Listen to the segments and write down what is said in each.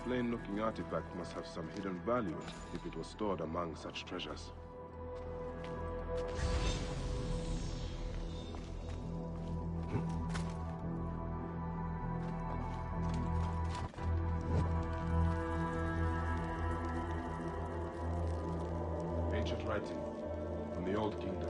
Plain-looking artifact must have some hidden value if it was stored among such treasures. Ancient writing from the Old Kingdom.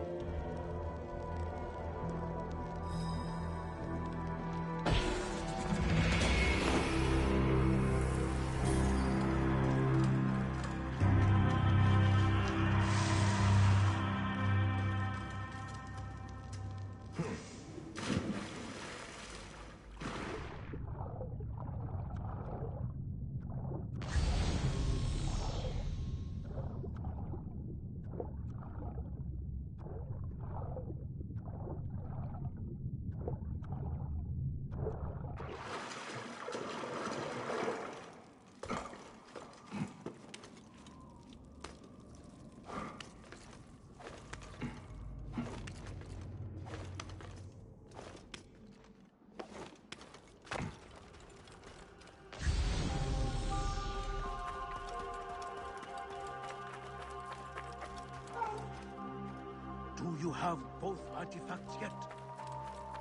Do you have both artifacts yet?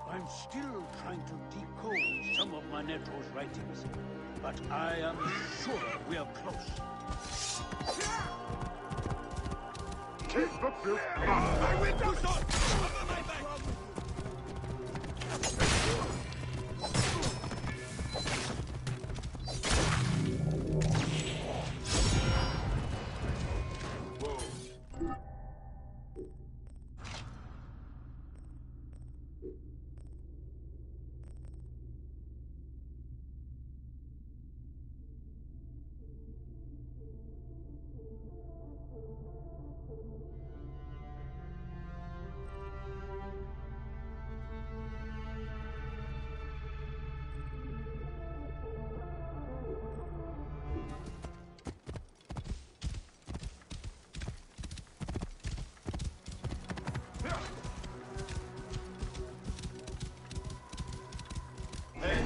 I'm still trying to decode some of Manetro's writings, but I am sure we are close. Keep up your I will do so! Cover my back!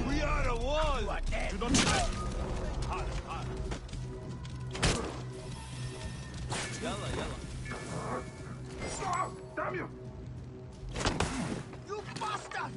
We are the wall! You are dead! You don't fight! Hard, hard. Yalla, yalla. Stop! Damn you! You bastard!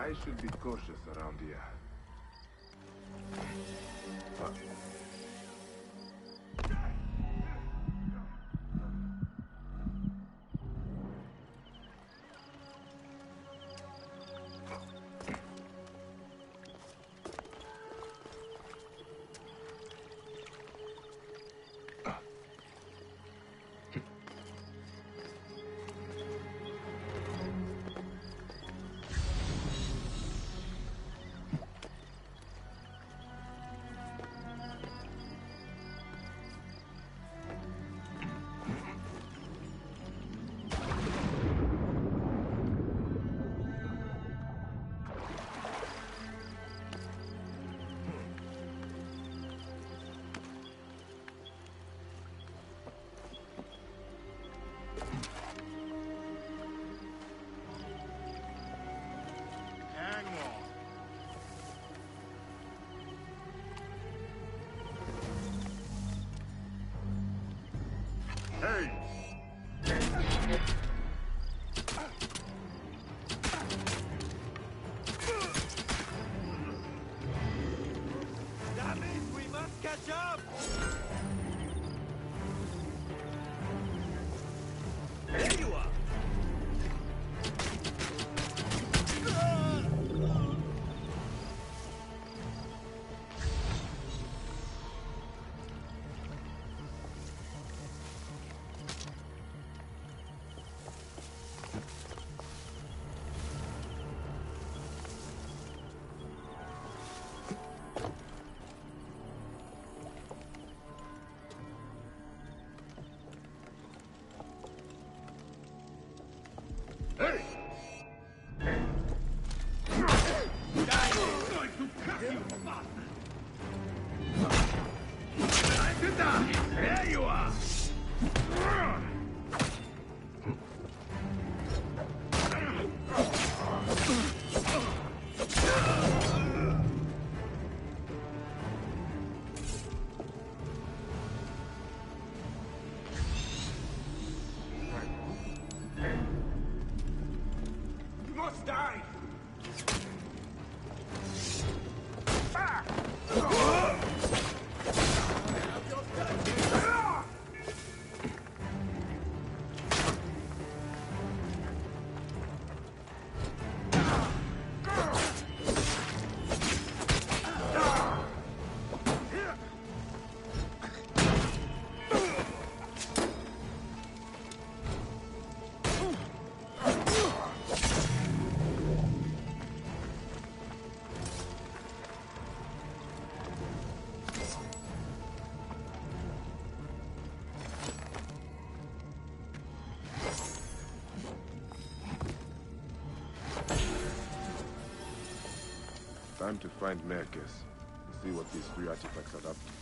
I should be cautious around here. Damn it, we must catch up! There you are! There you are! You must die! Time to find Merkes and see what these three artifacts are up to.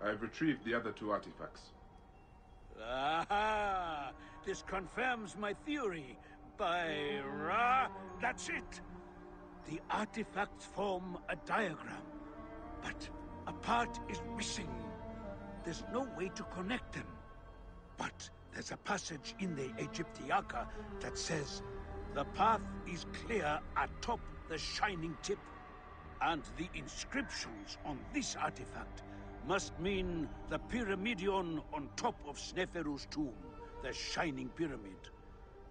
I've retrieved the other two artifacts. Ah, this confirms my theory. By Ra, that's it. The artifacts form a diagram, but a part is missing. There's no way to connect them. But there's a passage in the Egyptiaca that says, the path is clear atop the shining tip. And the inscriptions on this artifact must mean the Pyramidion on top of Sneferu's tomb, the Shining Pyramid.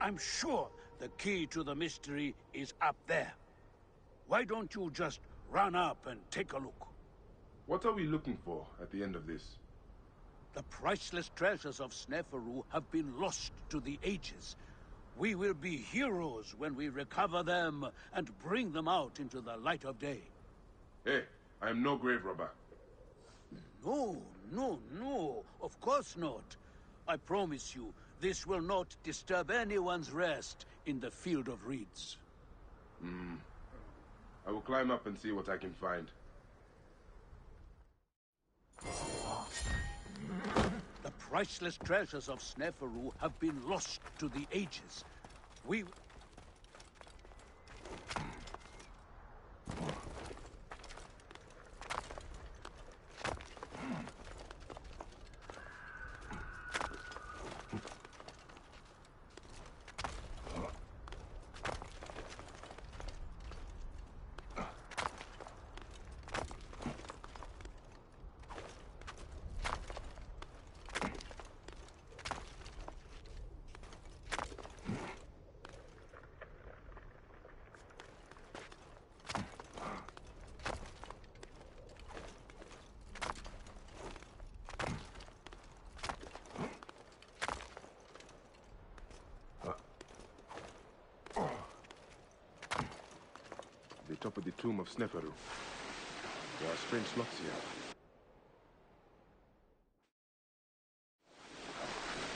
I'm sure the key to the mystery is up there. Why don't you just run up and take a look? What are we looking for at the end of this? The priceless treasures of Sneferu have been lost to the ages. We will be heroes when we recover them and bring them out into the light of day. Hey, I am no grave robber. No, no, no, of course not. I promise you, this will not disturb anyone's rest in the field of reeds. I will climb up and see what I can find. The priceless treasures of Sneferu have been lost to the ages. We... The top of the tomb of Sneferu. There are strange slots here.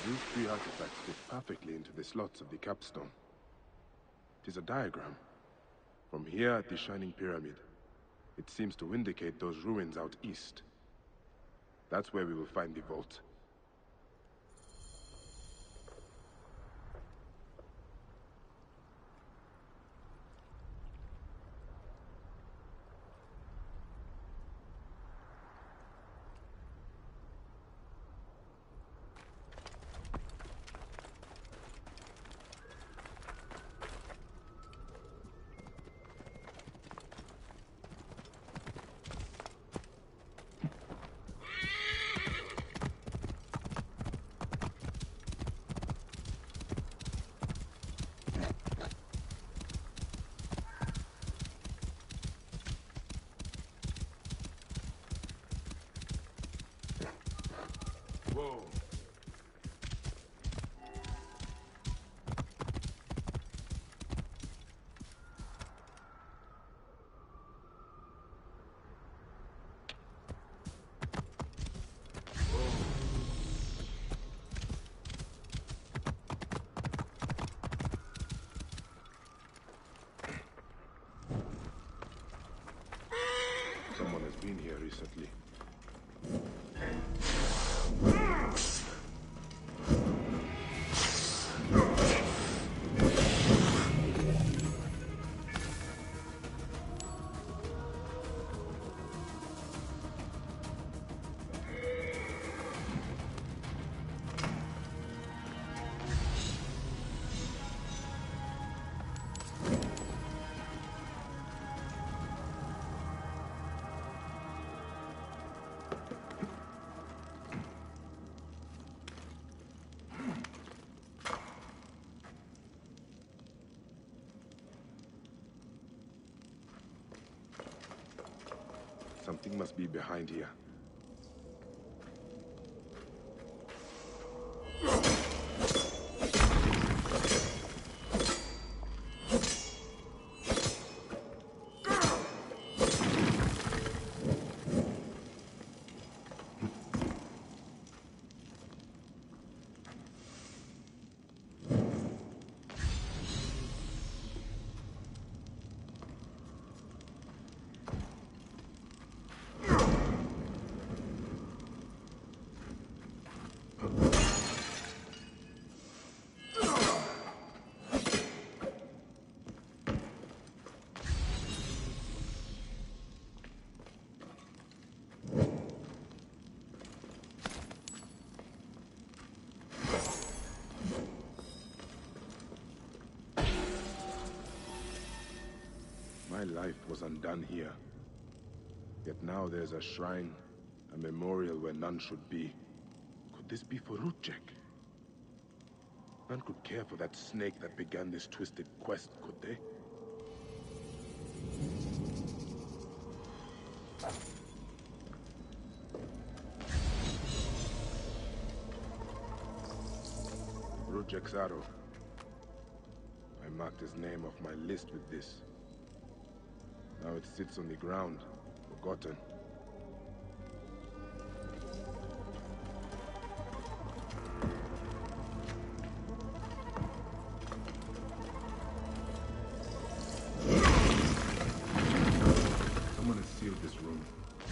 These three artifacts fit perfectly into the slots of the capstone. It is a diagram. From here at the Shining Pyramid, it seems to indicate those ruins out east. That's where we will find the vault. Whoa. Someone has been here recently. Something must be behind here. My life was undone here. Yet now there's a shrine, a memorial where none should be. Could this be for Rudjek? None could care for that snake that began this twisted quest, could they? Rudjek's arrow. I marked his name off my list with this. Now it sits on the ground, forgotten. Someone has sealed this room. The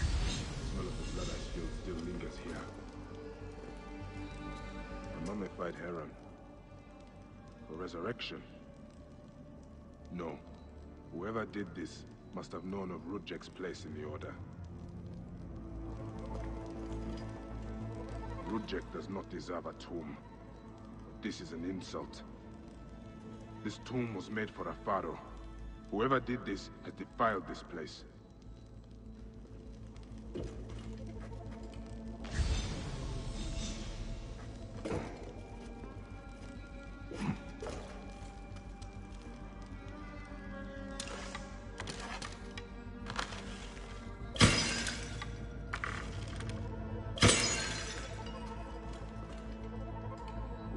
smell of the blood I spilled still lingers here. A mummified heron. For resurrection? No. Whoever did this must have known of Rudjek's place in the Order. Rudjek does not deserve a tomb. This is an insult. This tomb was made for a pharaoh. Whoever did this has defiled this place.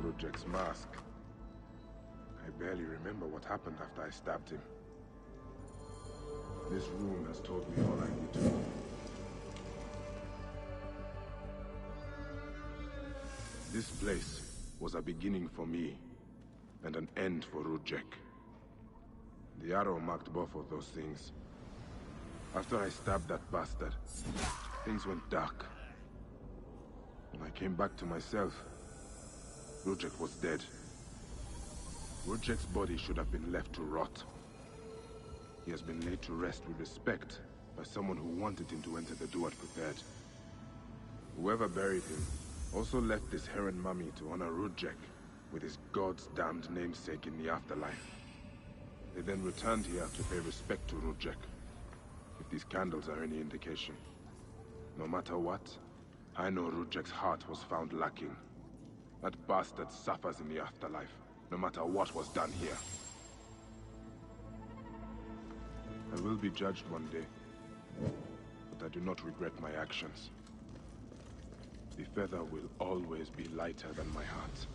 Rudjek's mask. I barely remember what happened after I stabbed him. This room has told me all I need to know. This place was a beginning for me, and an end for Rudjek. The arrow marked both of those things. After I stabbed that bastard, things went dark. When I came back to myself, Rudjek was dead. Rudjek's body should have been left to rot. He has been laid to rest with respect by someone who wanted him to enter the Duat prepared. Whoever buried him also left this heron mummy to honor Rudjek with his god's damned namesake in the afterlife. They then returned here to pay respect to Rudjek, if these candles are any indication. No matter what, I know Rudjek's heart was found lacking. That bastard suffers in the afterlife, no matter what was done here. I will be judged one day, but I do not regret my actions. The feather will always be lighter than my heart.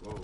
Whoa.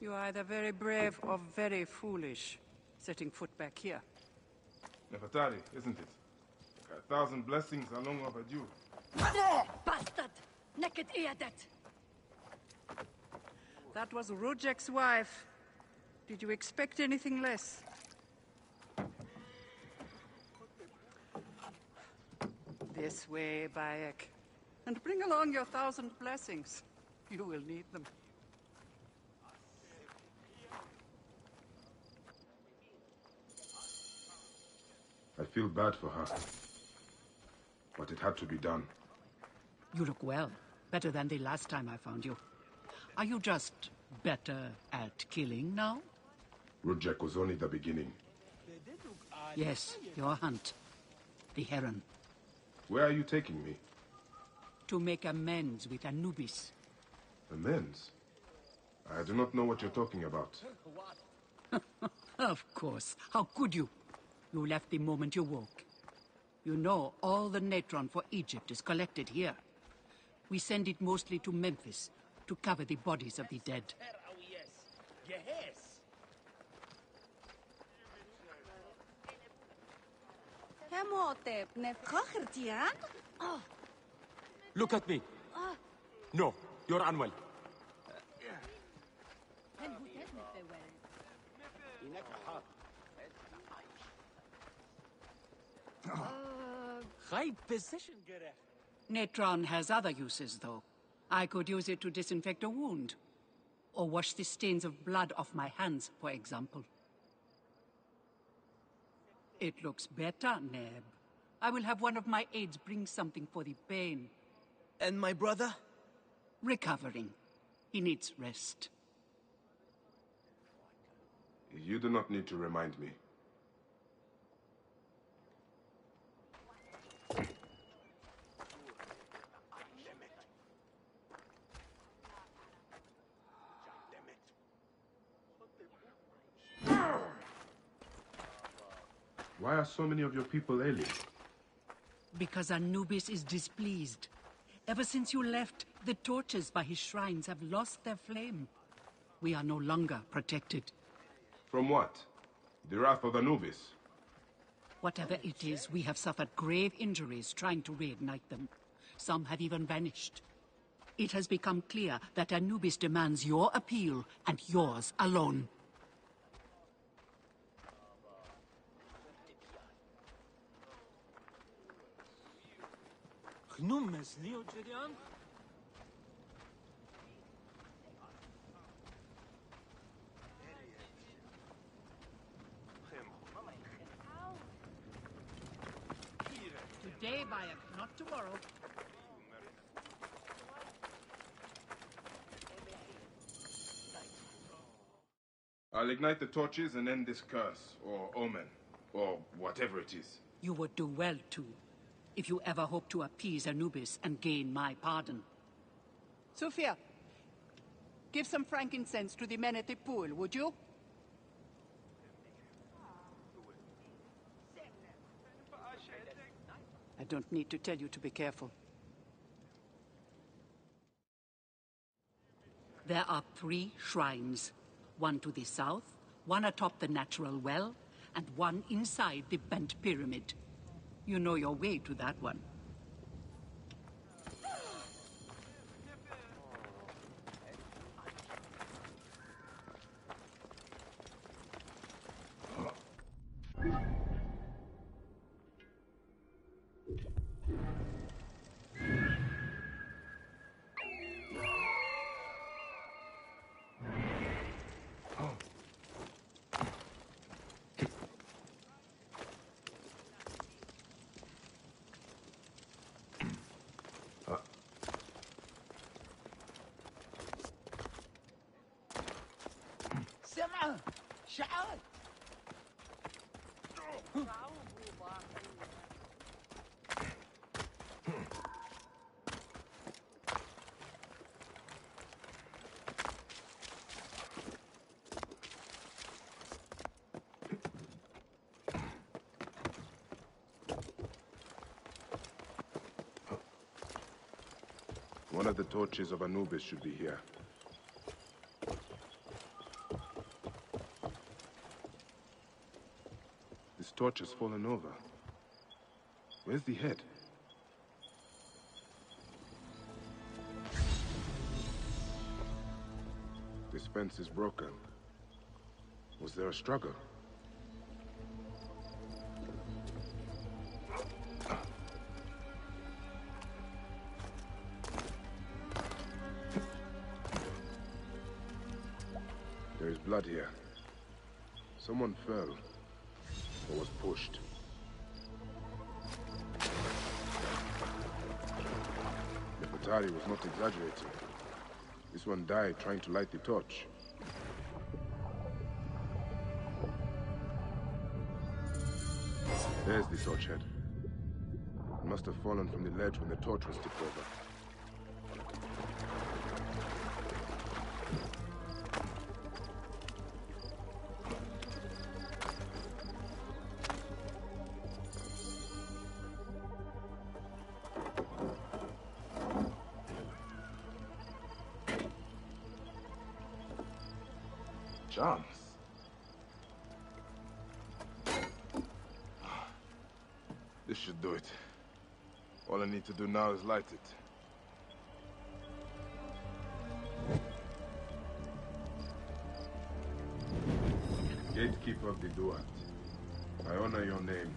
You are either very brave or very foolish, setting foot back here. Nefertari, isn't it? 1,000 blessings are long overdue. Bastard! Naked Eadet! That was Rujek's wife. Did you expect anything less? This way, Bayek. And bring along your 1,000 blessings. You will need them. I feel bad for her. But it had to be done. You look well. Better than the last time I found you. Are you just better at killing now? Rujek was only the beginning. Yes, your hunt. The heron. Where are you taking me? To make amends with Anubis. Amends? I do not know what you're talking about. Of course. How could you? You left the moment you woke. You know all the natron for Egypt is collected here. We send it mostly to Memphis to cover the bodies of the dead. Look at me. No, you're unwell. High position, Natron has other uses, though. I could use it to disinfect a wound. Or wash the stains of blood off my hands, for example. It looks better, Neb. I will have one of my aides bring something for the pain. And my brother? Recovering. He needs rest. You do not need to remind me. Why are so many of your people alien? Because Anubis is displeased. Ever since you left, the torches by his shrines have lost their flame. We are no longer protected. From what? The wrath of Anubis? Whatever it is, we have suffered grave injuries trying to reignite them. Some have even vanished. It has become clear that Anubis demands your appeal, and yours alone. Today, Bayek, not tomorrow. I'll ignite the torches and end this curse, or omen, or whatever it is. You would do well, too, if you ever hope to appease Anubis and gain my pardon. Sophia, give some frankincense to the men at the pool, would you? I don't need to tell you to be careful. There are 3 shrines. One to the south, one atop the natural well, and one inside the bent pyramid. You know your way to that one. سمعة شعار One of the torches of Anubis should be here. This torch has fallen over. Where's the head? This fence is broken. Was there a struggle? There is blood here. Someone fell, or was pushed. Nefertari was not exaggerating. This one died trying to light the torch. There's the torch head. It must have fallen from the ledge when the torch was tipped over. Chance. This should do it. All I need to do now is light it. Gatekeeper of the Duat, I honor your name.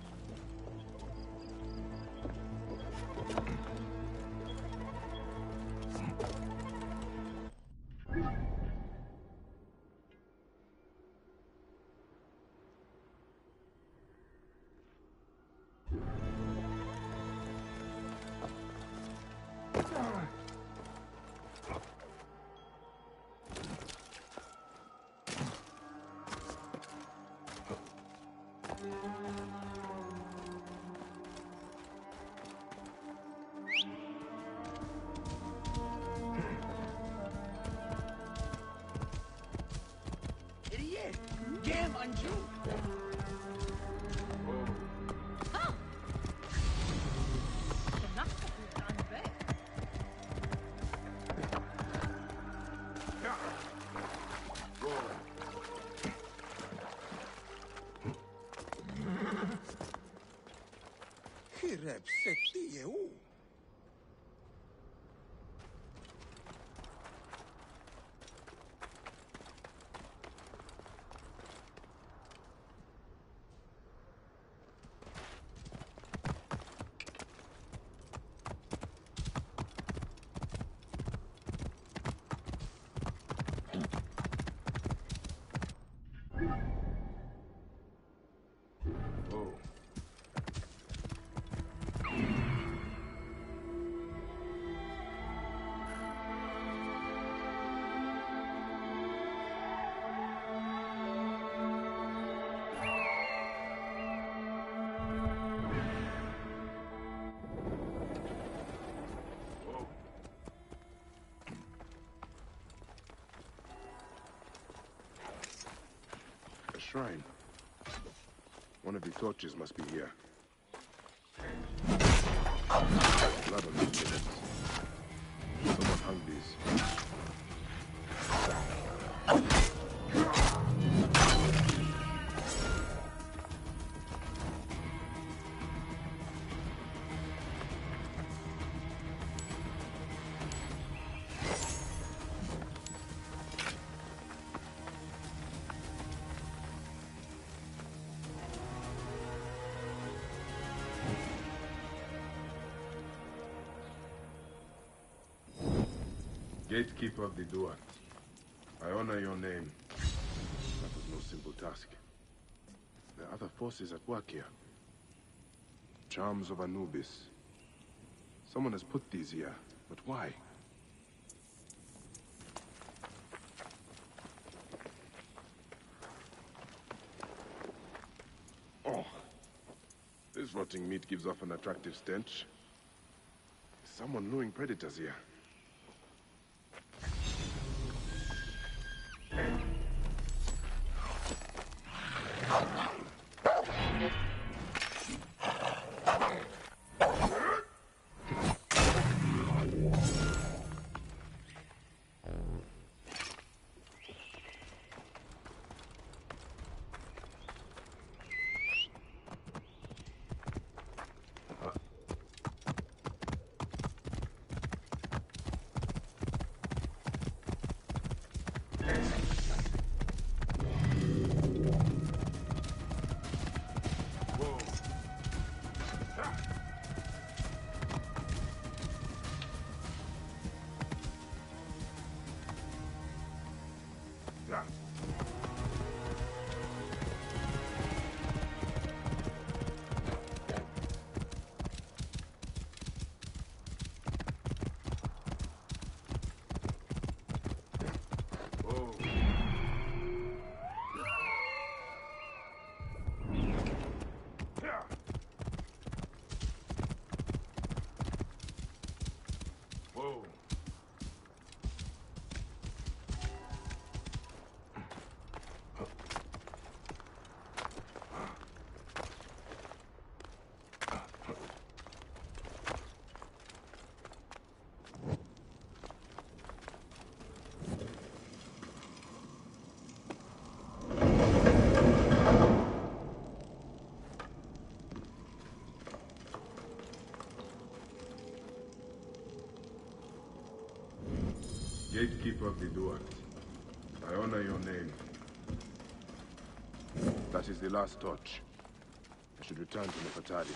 Shrine. One of the torches must be here. Blood on these linens. Someone hung these. Gatekeeper of the Duat, I honor your name. That was no simple task. There are other forces at work here. Charms of Anubis. Someone has put these here, but why? Oh, this rotting meat gives off an attractive stench. Is someone luring predators here? Gatekeeper of the Duat, I honor your name. That is the last torch. I should return to Nefertari.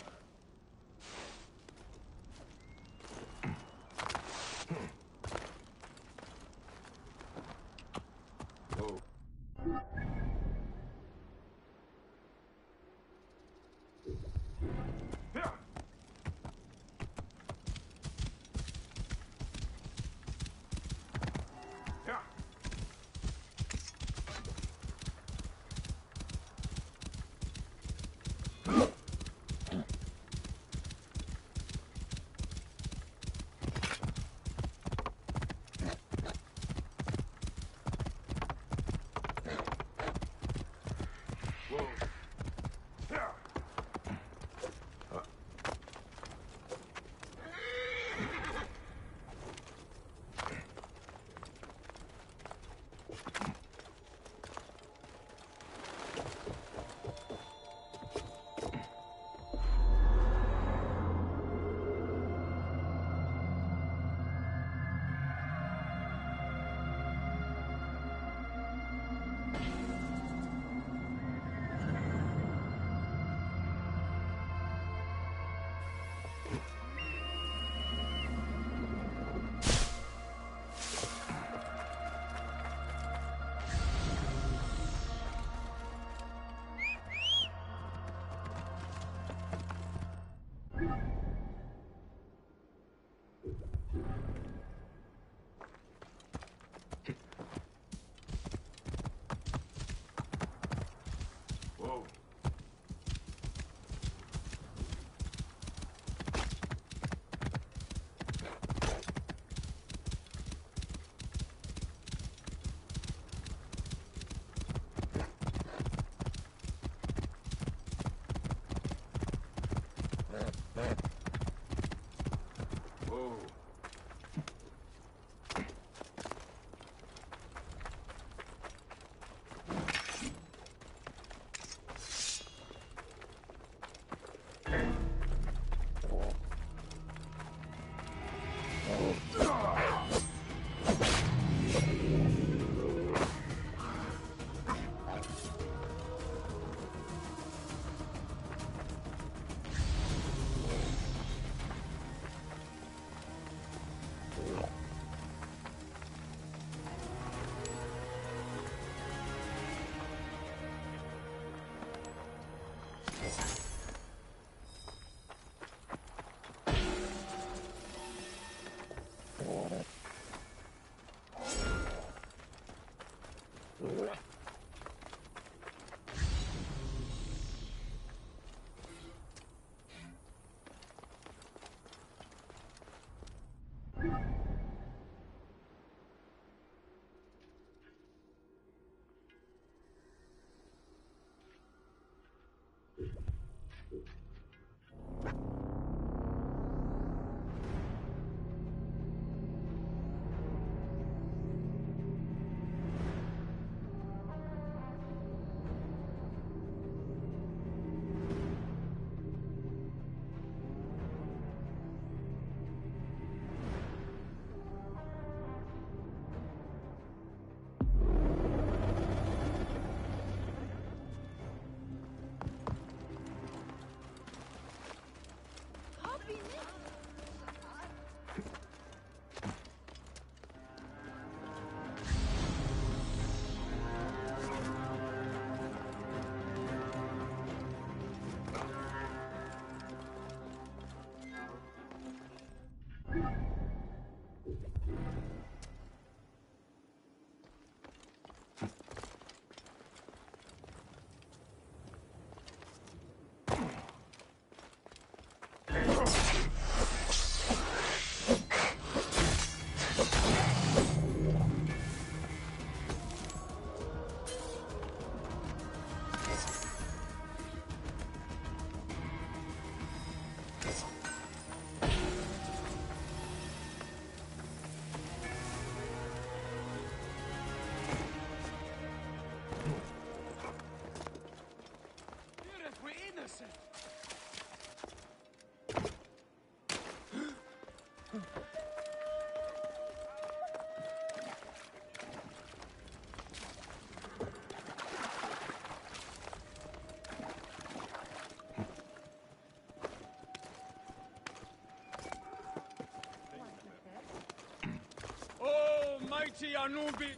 Mighty Anubi!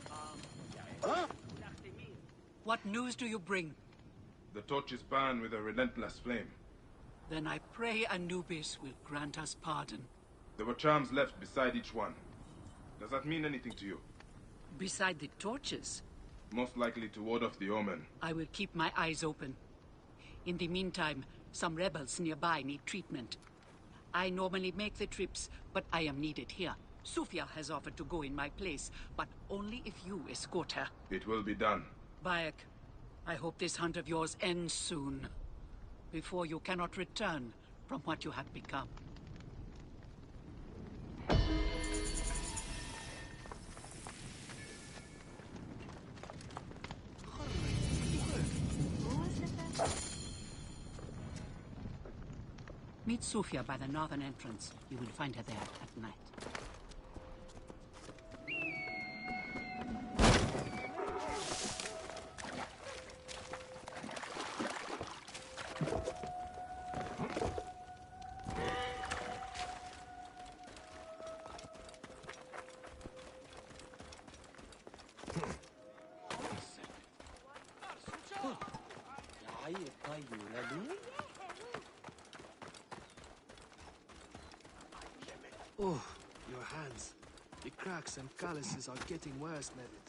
What news do you bring? The torch is burned with a relentless flame. Then I pray Anubis will grant us pardon. There were charms left beside each one. Does that mean anything to you? Beside the torches, Most likely to ward off the omen. I will keep my eyes open. In the meantime, some rebels nearby need treatment. I normally make the trips, but I am needed here. Sufia has offered to go in my place, but only if you escort her. It will be done. Bayek, I hope this hunt of yours ends soon, before you cannot return from what you have become. Meet Sufia by the northern entrance. You will find her there at night. Oh, your hands. The cracks and calluses are getting worse, Nevid.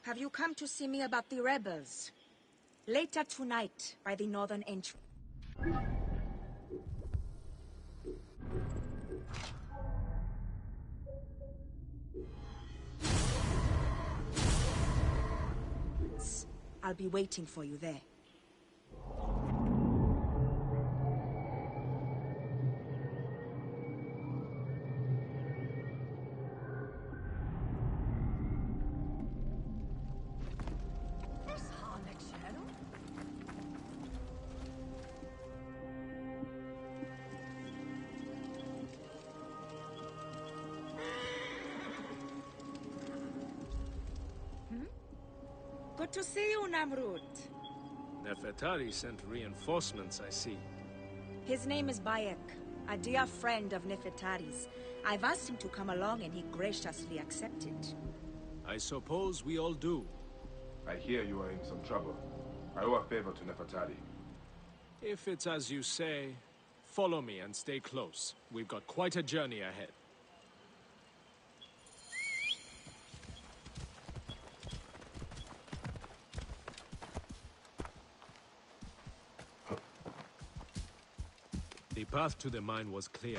Have you come to see me about the rebels? Later tonight, by the northern entrance. I'll be waiting for you there. Good to see you, Namrud. Nefertari sent reinforcements, I see. His name is Bayek, a dear friend of Nefertari's. I've asked him to come along and he graciously accepted. I suppose we all do. I hear you are in some trouble. I owe a favor to Nefertari. If it's as you say, follow me and stay close. We've got quite a journey ahead. The path to the mine was clear,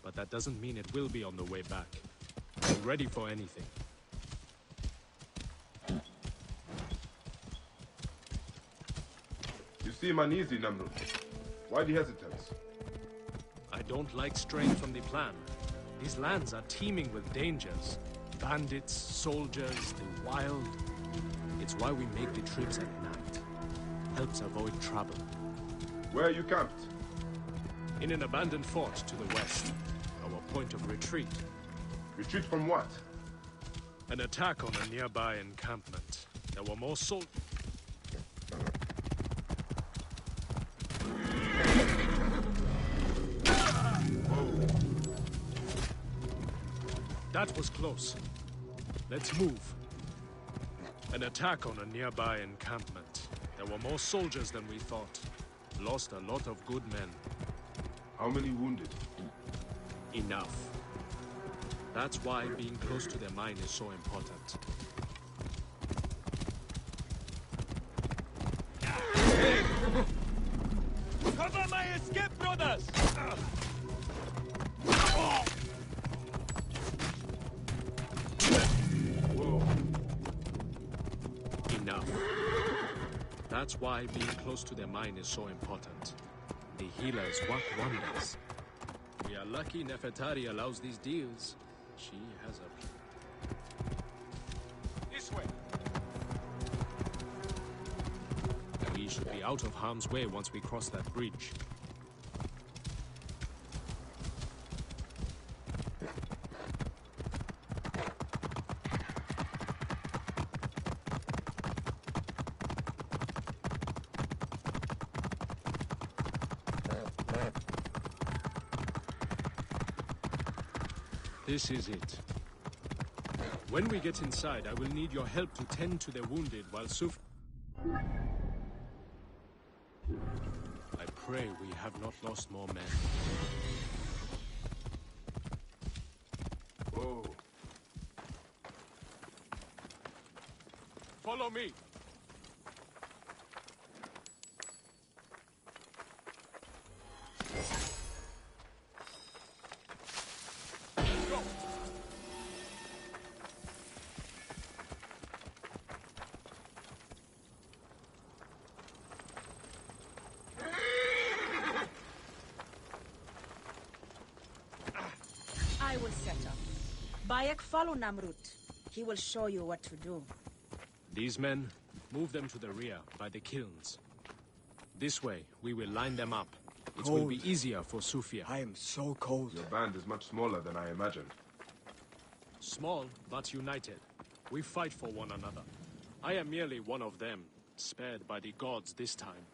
but that doesn't mean it will be on the way back. We're ready for anything. You seem uneasy, Namrud. Why the hesitance? I don't like straying from the plan. These lands are teeming with dangers. Bandits, soldiers, the wild. It's why we make the trips at night. Helps avoid trouble. Where are you camped? In an abandoned fort to the west. Our point of retreat. Retreat from what? An attack on a nearby encampment. There were more soldiers. That was close. Let's move. An attack on a nearby encampment. There were more soldiers than we thought. Lost a lot of good men. How many wounded? Enough. That's why being close to their mine is so important. Cover my escape, brothers! Enough. That's why being close to their mine is so important. The healers work wonders. We are lucky Nefertari allows these deals. She has a... This way! We should be out of harm's way once we cross that bridge. This is it. When we get inside, I will need your help to tend to the wounded while I pray we have not lost more men. Whoa. Follow me. I will set up. Bayek, follow Namrut. He will show you what to do. These men, move them to the rear, by the kilns. This way, we will line them up. It will be easier for Sufia. I am so cold. Your band is much smaller than I imagined. Small, but united. We fight for one another. I am merely one of them, spared by the gods this time.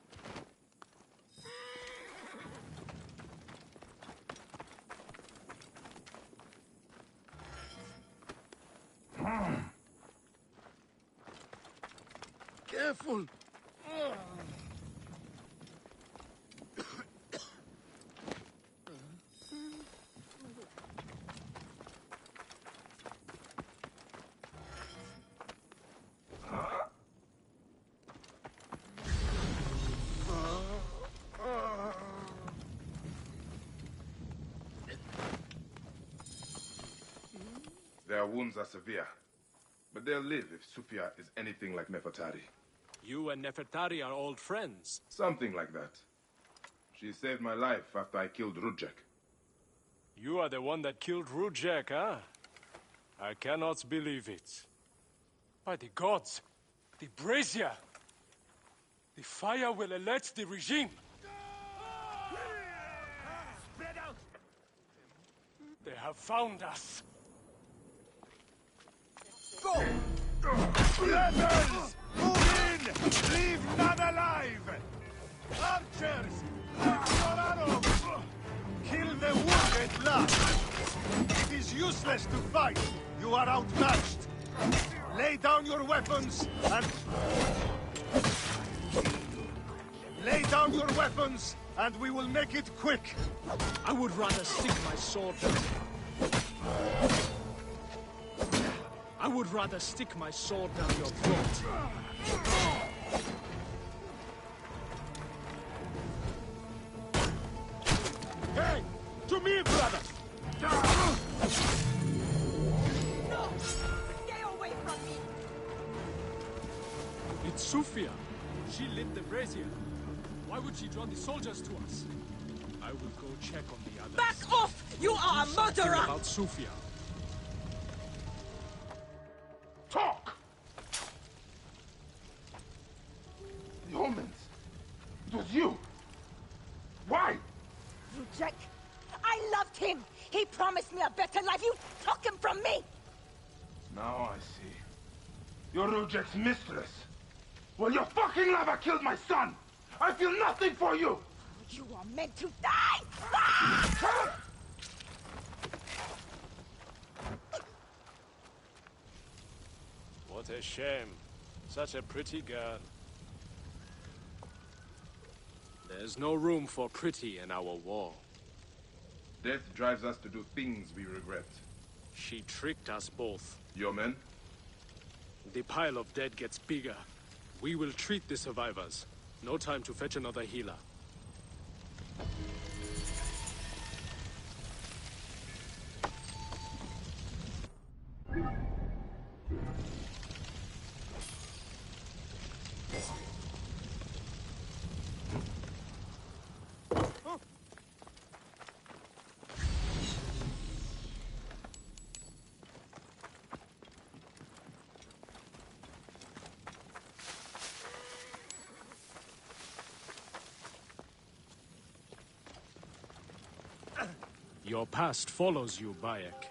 Careful! Their wounds are severe, but they'll live if Sufia is anything like Nefertari. You and Nefertari are old friends. Something like that. She saved my life after I killed Rudjek. You are the one that killed Rudjek, huh? I cannot believe it. By the gods, the brazier! The fire will alert the regime! Spread out! They have found us! Go! Rebels! Move in! Leave none alive! Archers! Lock your arrows! Kill the wounded last! It is useless to fight! You are outmatched! Lay down your weapons and... Lay down your weapons, and we will make it quick! I would rather stick my sword down... I would rather stick my sword down your throat. Hey! To me, brother! No! Stay away from me! It's Sufia. She lit the brazier. Why would she draw the soldiers to us? I will go check on the others. Back off! You are a Something murderer! about Sufia. Talk! The omens. It was you. Why? Rujek, I loved him! He promised me a better life! You took him from me! Now I see. You're Rujek's mistress. Well, your fucking lover killed my son! I feel nothing for you! You are meant to die! Ah! What a shame. Such a pretty girl. There's no room for pretty in our war. Death drives us to do things we regret. She tricked us both. Your men? The pile of dead gets bigger. We will treat the survivors. No time to fetch another healer. Your past follows you, Bayek.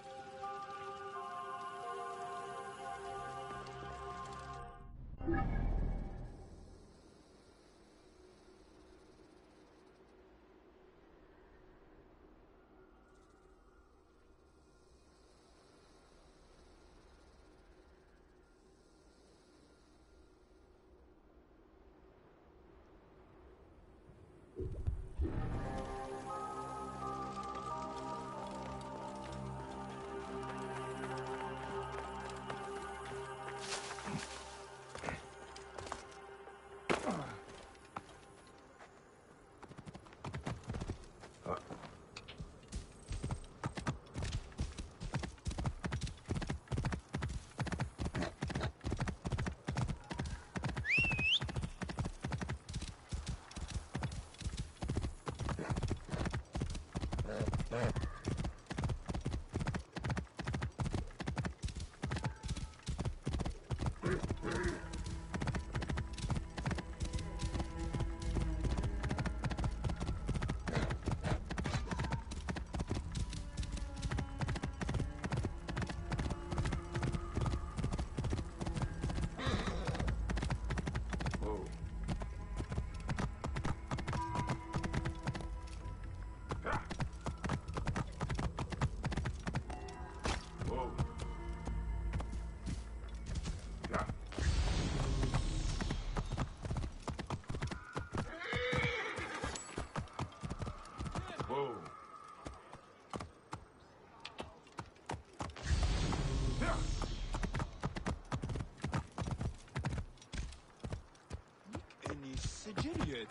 Idiot.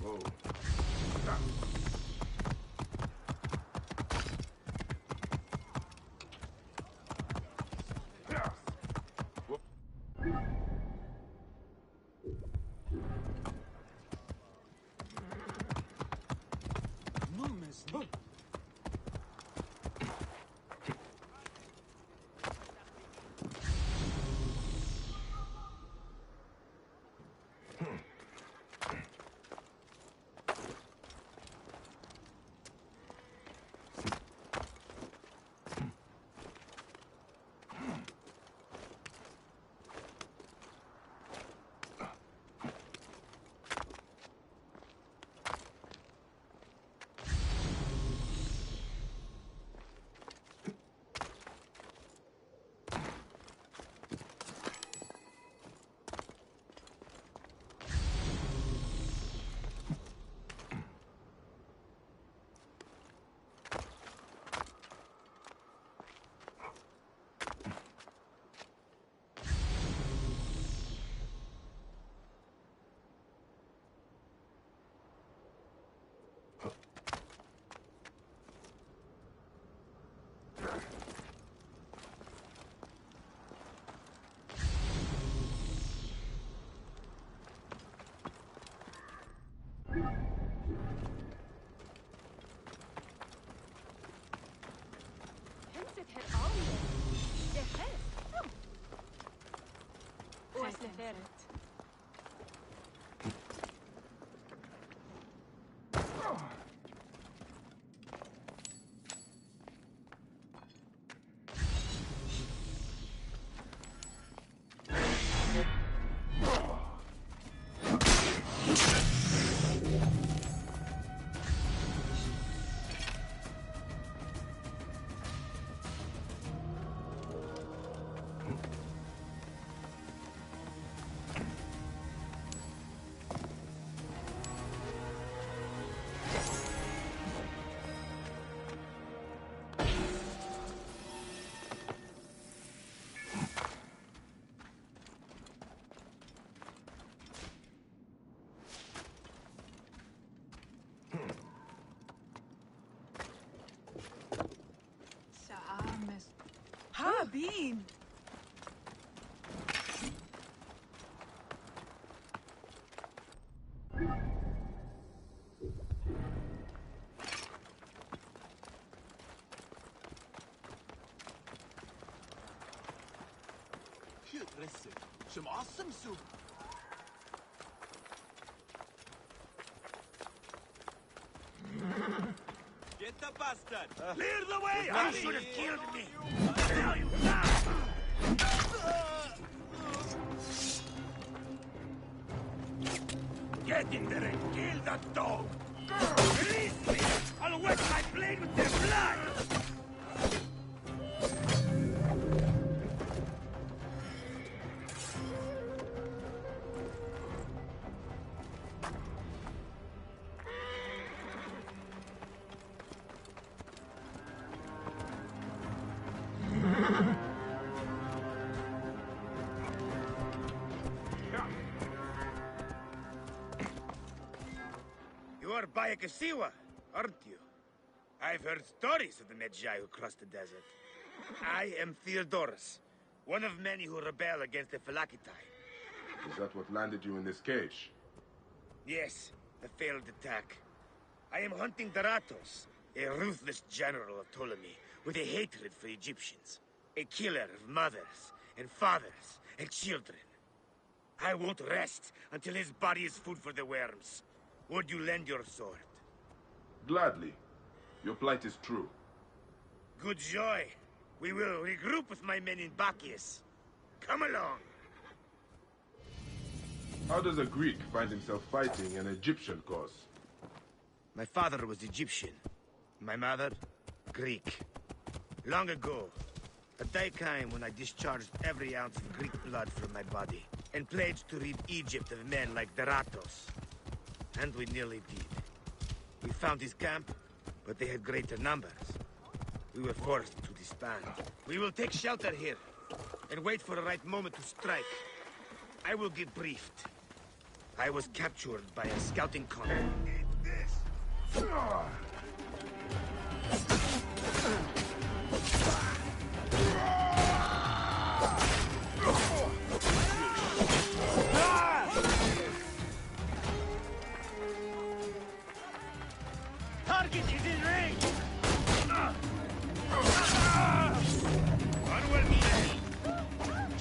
Whoa. Bean. Cute, listen. Some awesome soup. Get the bastard! Clear the way! I should have killed me! Now you Get in there and kill that dog! Release me! I'll wet my blade with their blood! You are Bayekasiwa, aren't you? I've heard stories of the Medjai who crossed the desert. I am Theodorus, one of many who rebel against the Phylakitai. Is that what landed you in this cage? Yes, a failed attack. I am hunting Daratos, a ruthless general of Ptolemy, with a hatred for Egyptians. A killer of mothers, and fathers, and children. I won't rest until his body is food for the worms. Would you lend your sword? Gladly. Your plight is true. Good joy. We will regroup with my men in Bacchius. Come along. How does a Greek find himself fighting an Egyptian cause? My father was Egyptian. My mother, Greek. Long ago, a day came when I discharged every ounce of Greek blood from my body, and pledged to rid Egypt of men like Daratos. And we nearly did. We found his camp, but they had greater numbers. We were forced to disband. We will take shelter here, and wait for the right moment to strike. I will get briefed. I was captured by a scouting convoy. Eat this! Target is in range! Onward, enemy!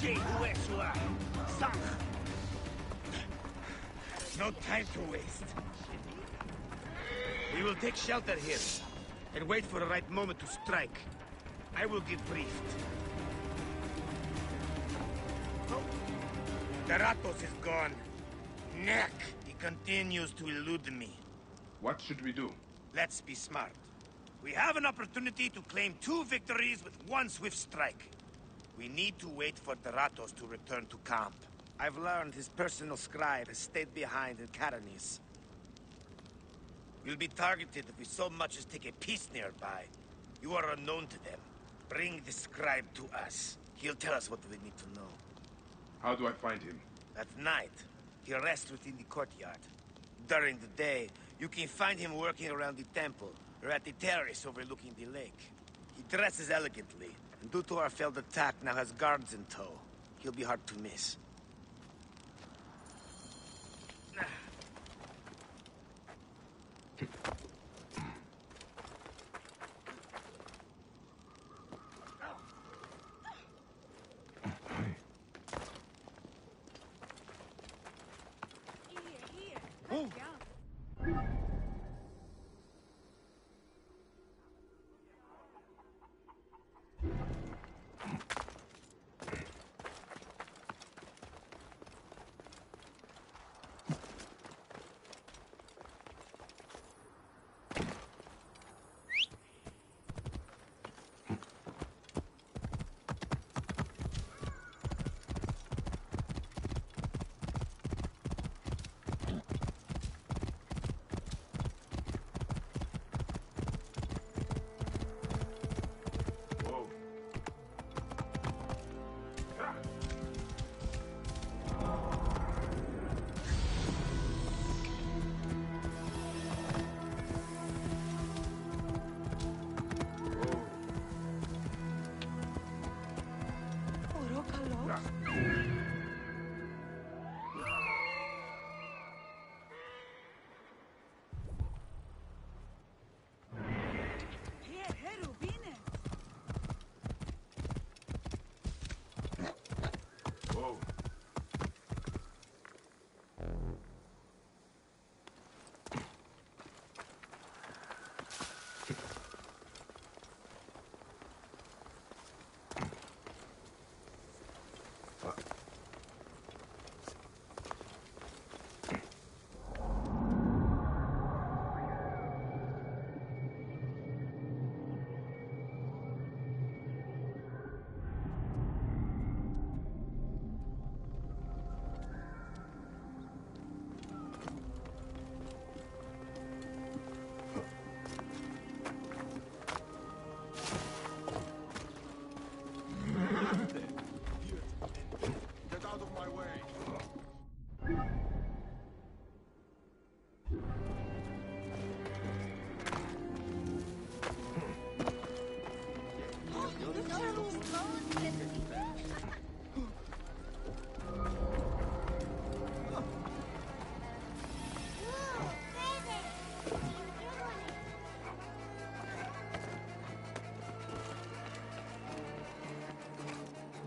J-U-S-U-I. Sank! No time to waste. We will take shelter here, and wait for the right moment to strike. I will get briefed. Daratos is gone. Neck! He continues to elude me. What should we do? Let's be smart. We have an opportunity to claim 2 victories with 1 swift strike. We need to wait for Daratos to return to camp. I've learned his personal scribe has stayed behind in Caranis. We'll be targeted if we so much as take a piece nearby. You are unknown to them. Bring the scribe to us. He'll tell us what we need to know. How do I find him? At night, he rests within the courtyard. During the day, you can find him working around the temple, or at the terrace overlooking the lake. He dresses elegantly, and due to our failed attack, now has guards in tow. He'll be hard to miss.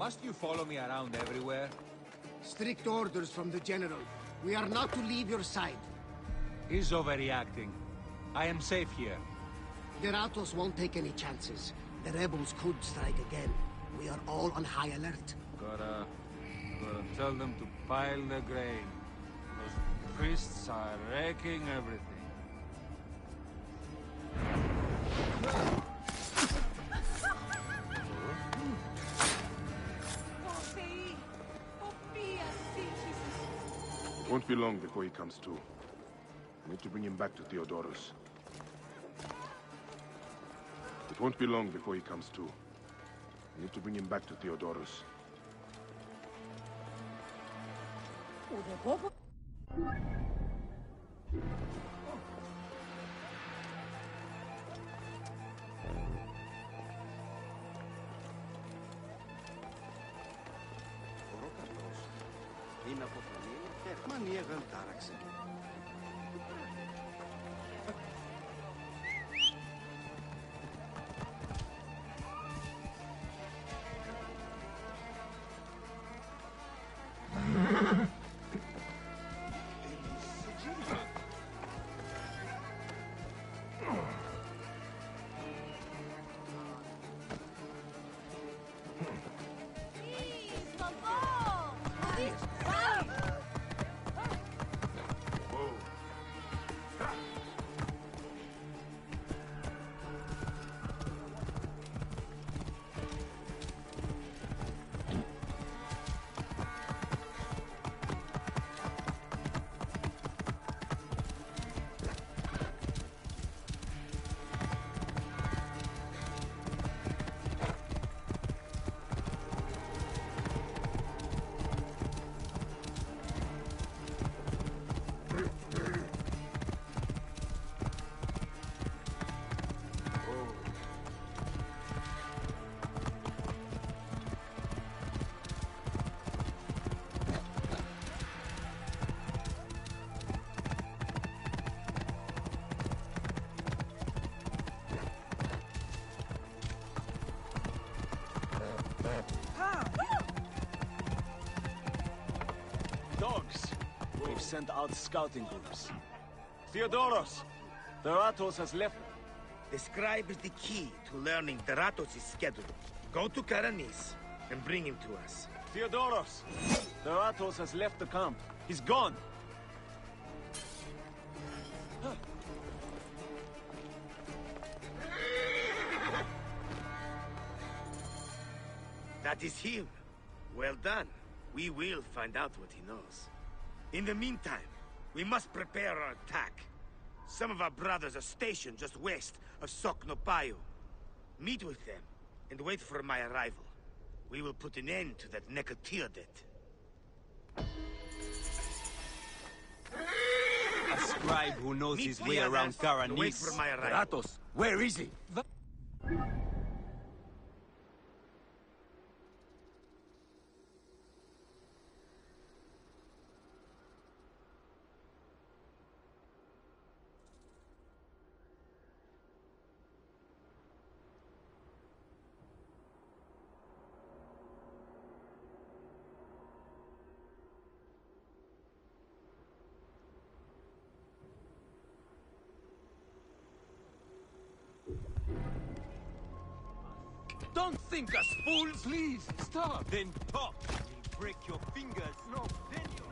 Must you follow me around everywhere? Strict orders from the General. We are not to leave your side. He's overreacting. I am safe here. The Ratos won't take any chances. The rebels could strike again. We are all on high alert. Gotta tell them to pile the grain. Those priests are wrecking everything. Won't be long before he comes to. I need to bring him back to Theodoros. It won't be long before he comes to. I need to bring him back to Theodoros. Dogs. We've sent out scouting groups. Theodoros, the Ratos has left. The scribe is the key to learning the Ratos' schedule. Go to Karanis and bring him to us. Theodoros, the Ratos has left the camp. He's gone. That is him. Well done. We will find out what he knows. In the meantime, we must prepare our attack. Some of our brothers are stationed just west of Soknopayu. Meet with them and wait for my arrival. We will put an end to that Nekatiadet. A scribe who knows Meet his the way around others and wait Karanis. for my arrival. Ratos, where is he? Don't think us fools! Please, stop! Then talk. You'll break your fingers. No, then you...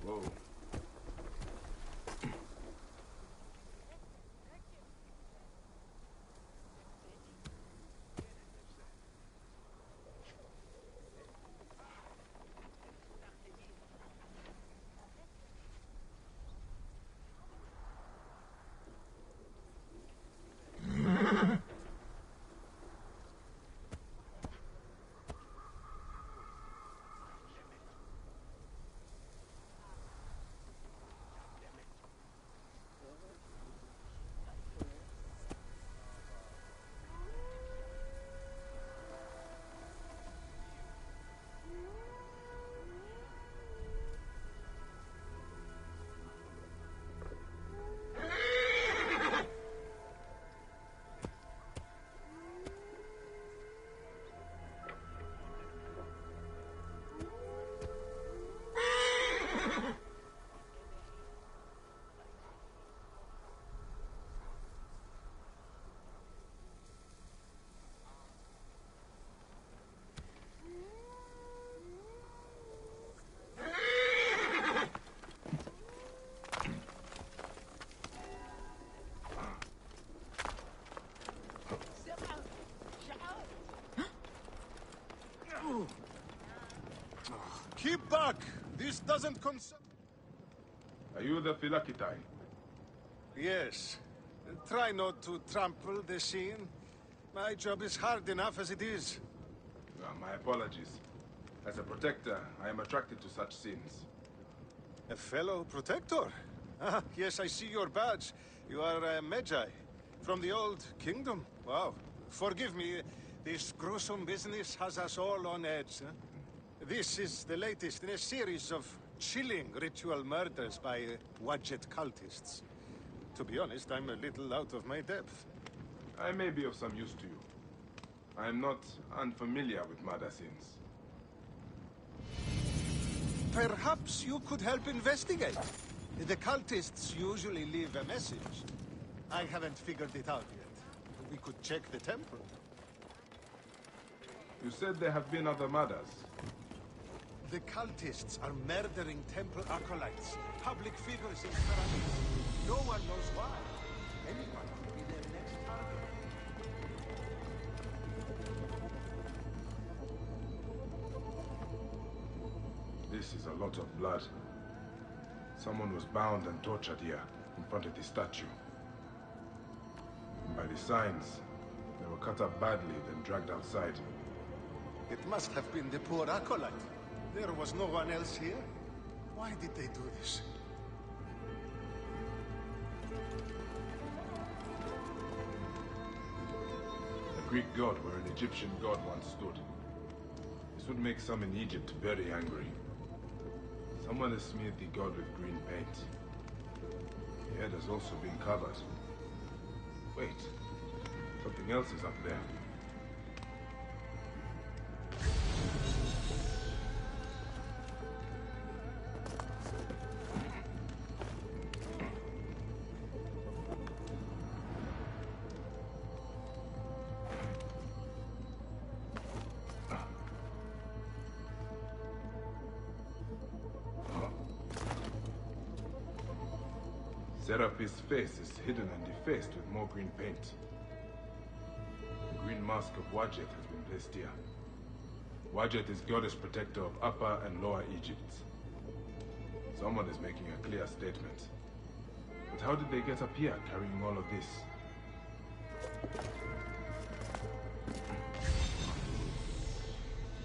Whoa. Keep back! This doesn't concern... Are you the Philakitai? Yes. Try not to trample the scene. My job is hard enough as it is. My apologies. As a protector, I am attracted to such sins. A fellow protector? Ah, yes, I see your badge. You are a Magi. From the old kingdom. Wow. Forgive me, this gruesome business has us all on edge. Huh? This is the latest in a series of chilling ritual murders by Wadjet cultists. To be honest, I'm a little out of my depth. I may be of some use to you. I am not unfamiliar with murder sins. Perhaps you could help investigate. The cultists usually leave a message. I haven't figured it out yet. We could check the temple. You said there have been other murders. The cultists are murdering temple acolytes, public figures in pyramids. No one knows why. Anyone could be their next target. This is a lot of blood. Someone was bound and tortured here, in front of the statue. By the signs, they were cut up badly, then dragged outside. It must have been the poor acolyte. There was no one else here. Why did they do this? A Greek god where an Egyptian god once stood. This would make some in Egypt very angry. Someone has smeared the god with green paint. The head has also been covered. Wait, something else is up there. Serapis' face is hidden and defaced with more green paint. The green mask of Wadjet has been placed here. Wadjet is goddess protector of Upper and Lower Egypt. Someone is making a clear statement. But how did they get up here carrying all of this?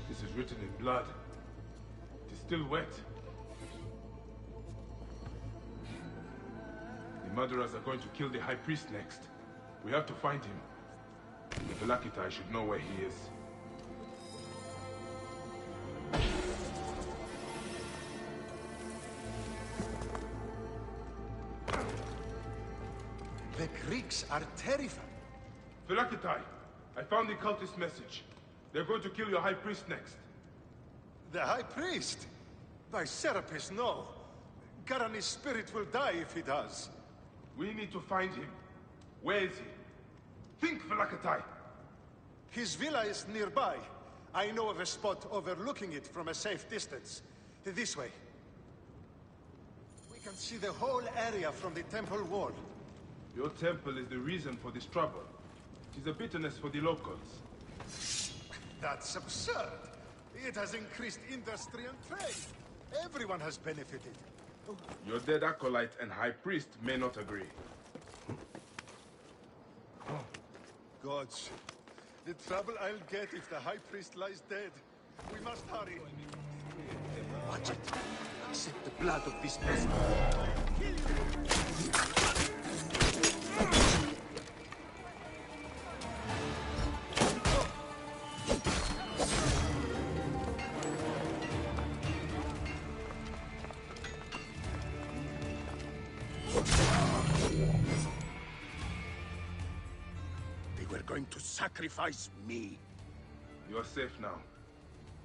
This This is written in blood. It is still wet. The murderers are going to kill the High Priest next. We have to find him. The Phylakitai should know where he is. The Greeks are terrified. Phylakitai, I found the cultist message. They're going to kill your High Priest next. The High Priest? By Serapis, no. Garani's spirit will die if he does. We need to find him. Where is he? Think, Phylakitai! His villa is nearby. I know of a spot overlooking it from a safe distance. This way. We can see the whole area from the temple wall. Your temple is the reason for this trouble. It is a bitterness for the locals. That's absurd. It has increased industry and trade. Everyone has benefited. Your dead acolyte and High Priest may not agree. Gods, the trouble I'll get if the High Priest lies dead. We must hurry. Watch it. Accept the blood of this person. They were going to sacrifice me. You are safe now.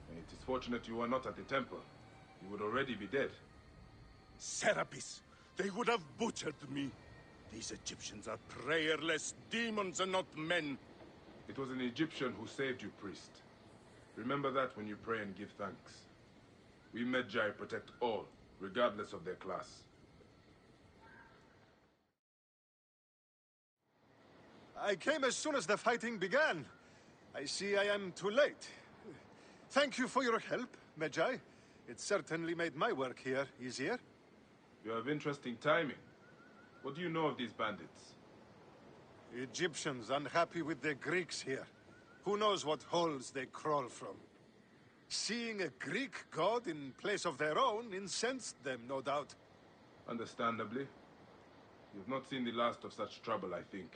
And it is fortunate you are not at the temple. You would already be dead. Serapis, they would have butchered me. These Egyptians are prayerless demons and not men. It was an Egyptian who saved you, priest. Remember that when you pray and give thanks. We Medjay protect all, regardless of their class. I came as soon as the fighting began. I see I am too late. Thank you for your help, Medjay. It certainly made my work here easier. You have interesting timing. What do you know of these bandits? Egyptians unhappy with the Greeks here. Who knows what holes they crawl from? Seeing a Greek god in place of their own incensed them, no doubt. Understandably. You've not seen the last of such trouble, I think.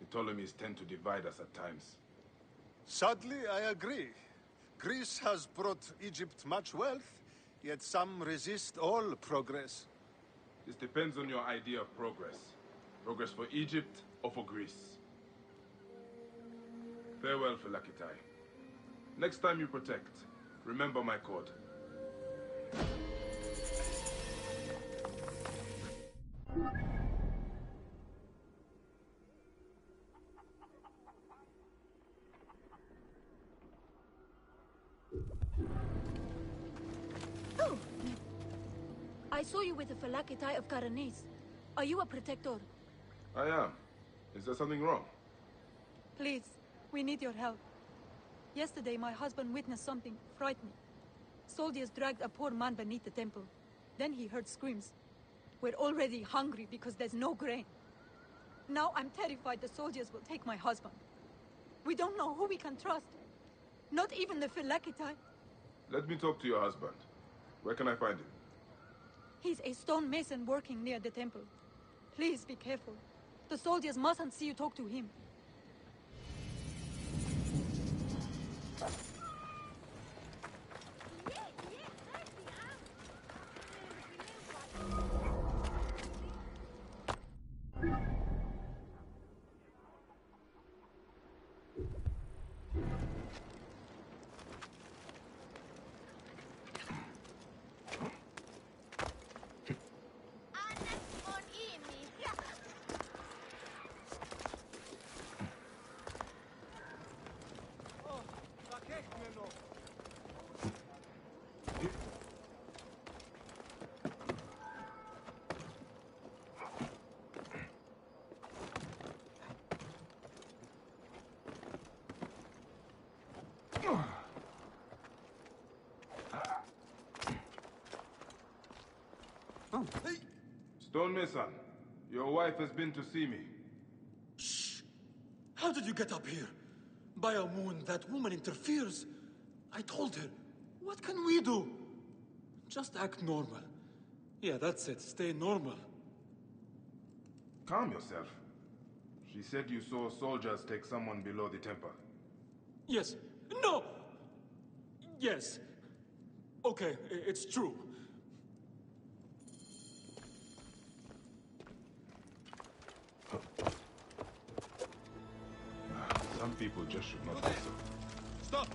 The Ptolemies tend to divide us at times. Sadly, I agree. Greece has brought Egypt much wealth, yet some resist all progress. This depends on your idea of progress. Progress for Egypt or for Greece. Farewell, Phylakitai. Next time you protect, remember my code. Oh! I saw you with the Phylakitai of Karanis. Are you a protector? I am. Is there something wrong? Please, we need your help. Yesterday, my husband witnessed something frightening. Soldiers dragged a poor man beneath the temple. Then he heard screams. We're already hungry because there's no grain. Now I'm terrified the soldiers will take my husband. We don't know who we can trust. Not even the Phylakitai. Let me talk to your husband. Where can I find him? He's a stone mason working near the temple. Please be careful. The soldiers mustn't see you talk to him. Stonemason, your wife has been to see me. Shh! How did you get up here? By a moon, that woman interferes. I told her. What can we do? Just act normal. Yeah, that's it. Stay normal. Calm yourself. She said you saw soldiers take someone below the temple. Yes. No! Yes. Okay, it's true. Some people just should not be so. Stop!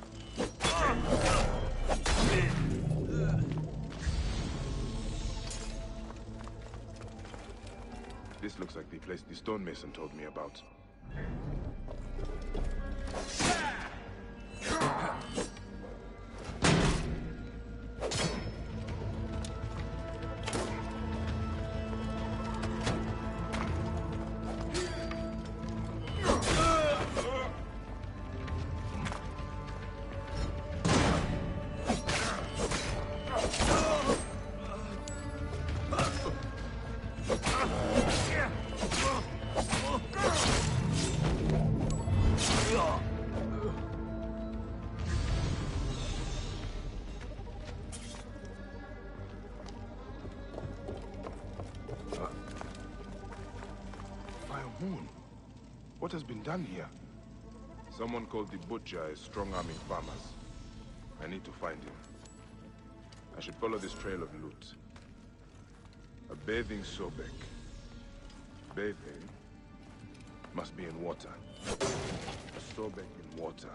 This looks like the place the stonemason told me about. What has been done here? Someone called the Butcher is strong-arming farmers. I need to find him. I should follow this trail of loot. A bathing Sobek. Bathing must be in water. A Sobek in water.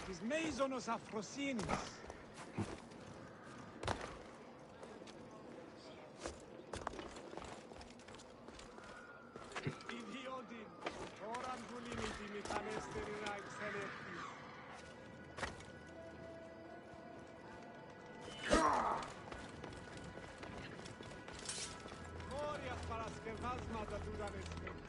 His Maisonos Afrosinis. Idiodin, Oran Gulimiti Mitanesteri Selecti. Morias para Skevazma da Dudanesmens.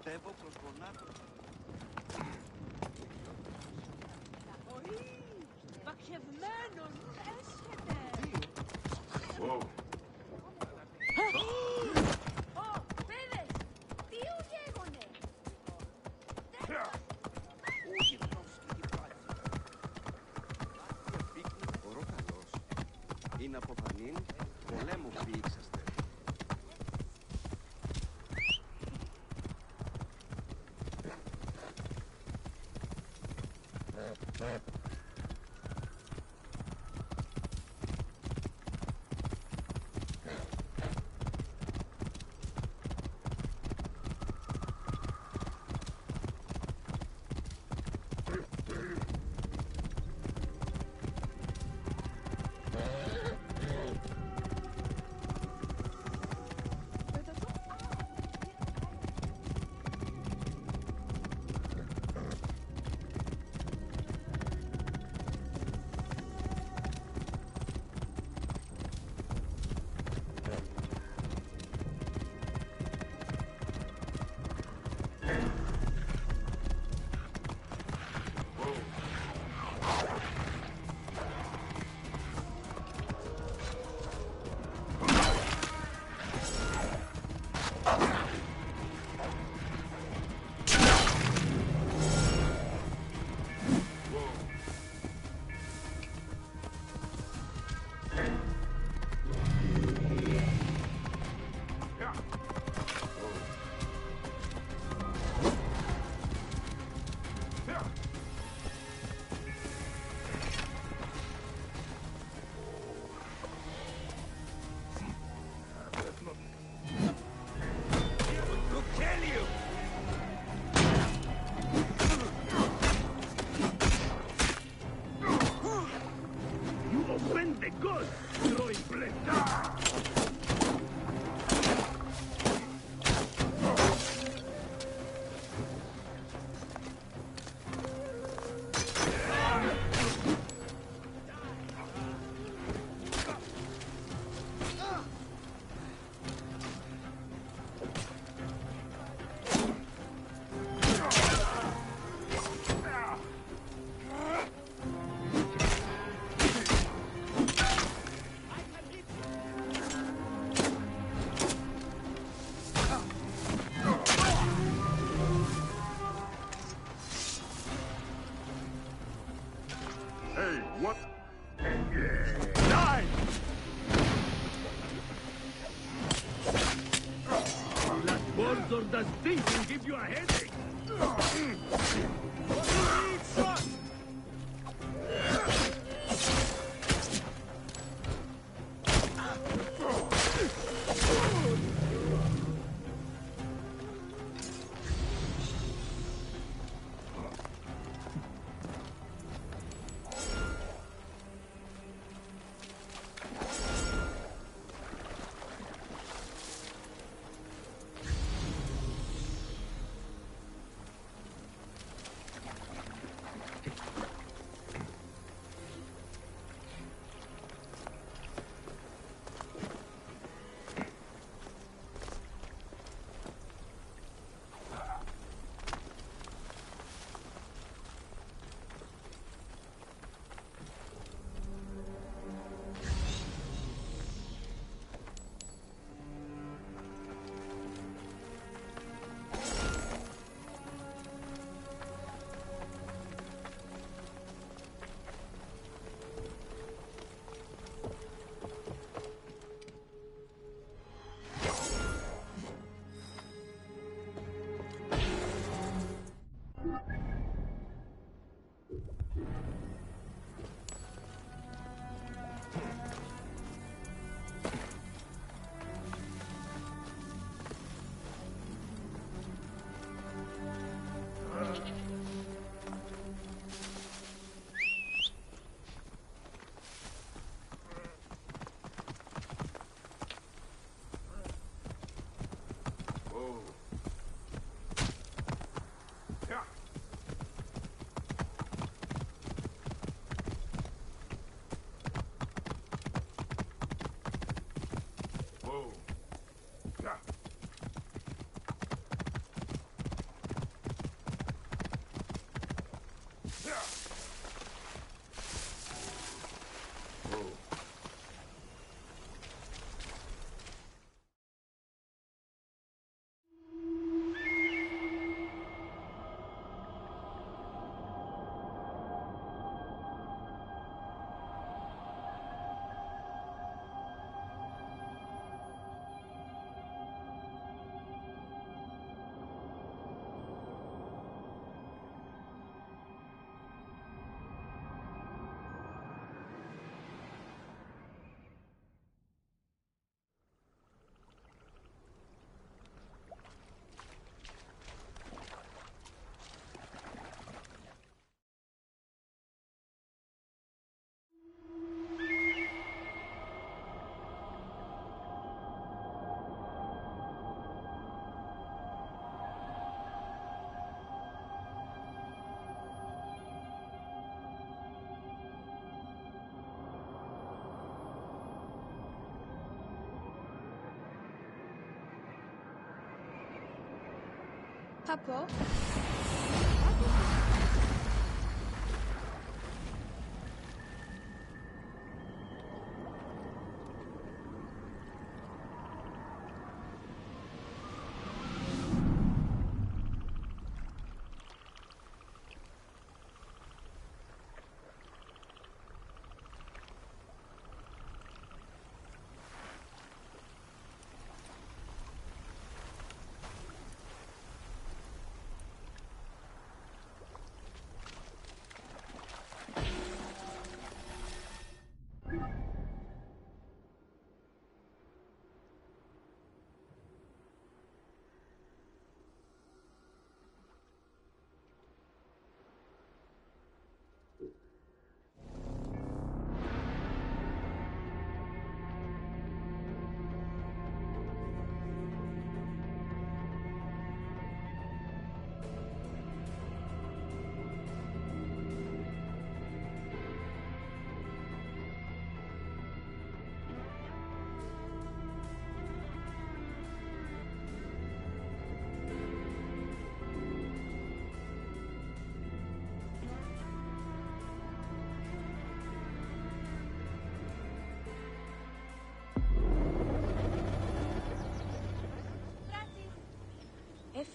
Devo proponato. Whoa. Είναι από φανήν, πολέμου φύξαστε. thing can give you a headache. Papa?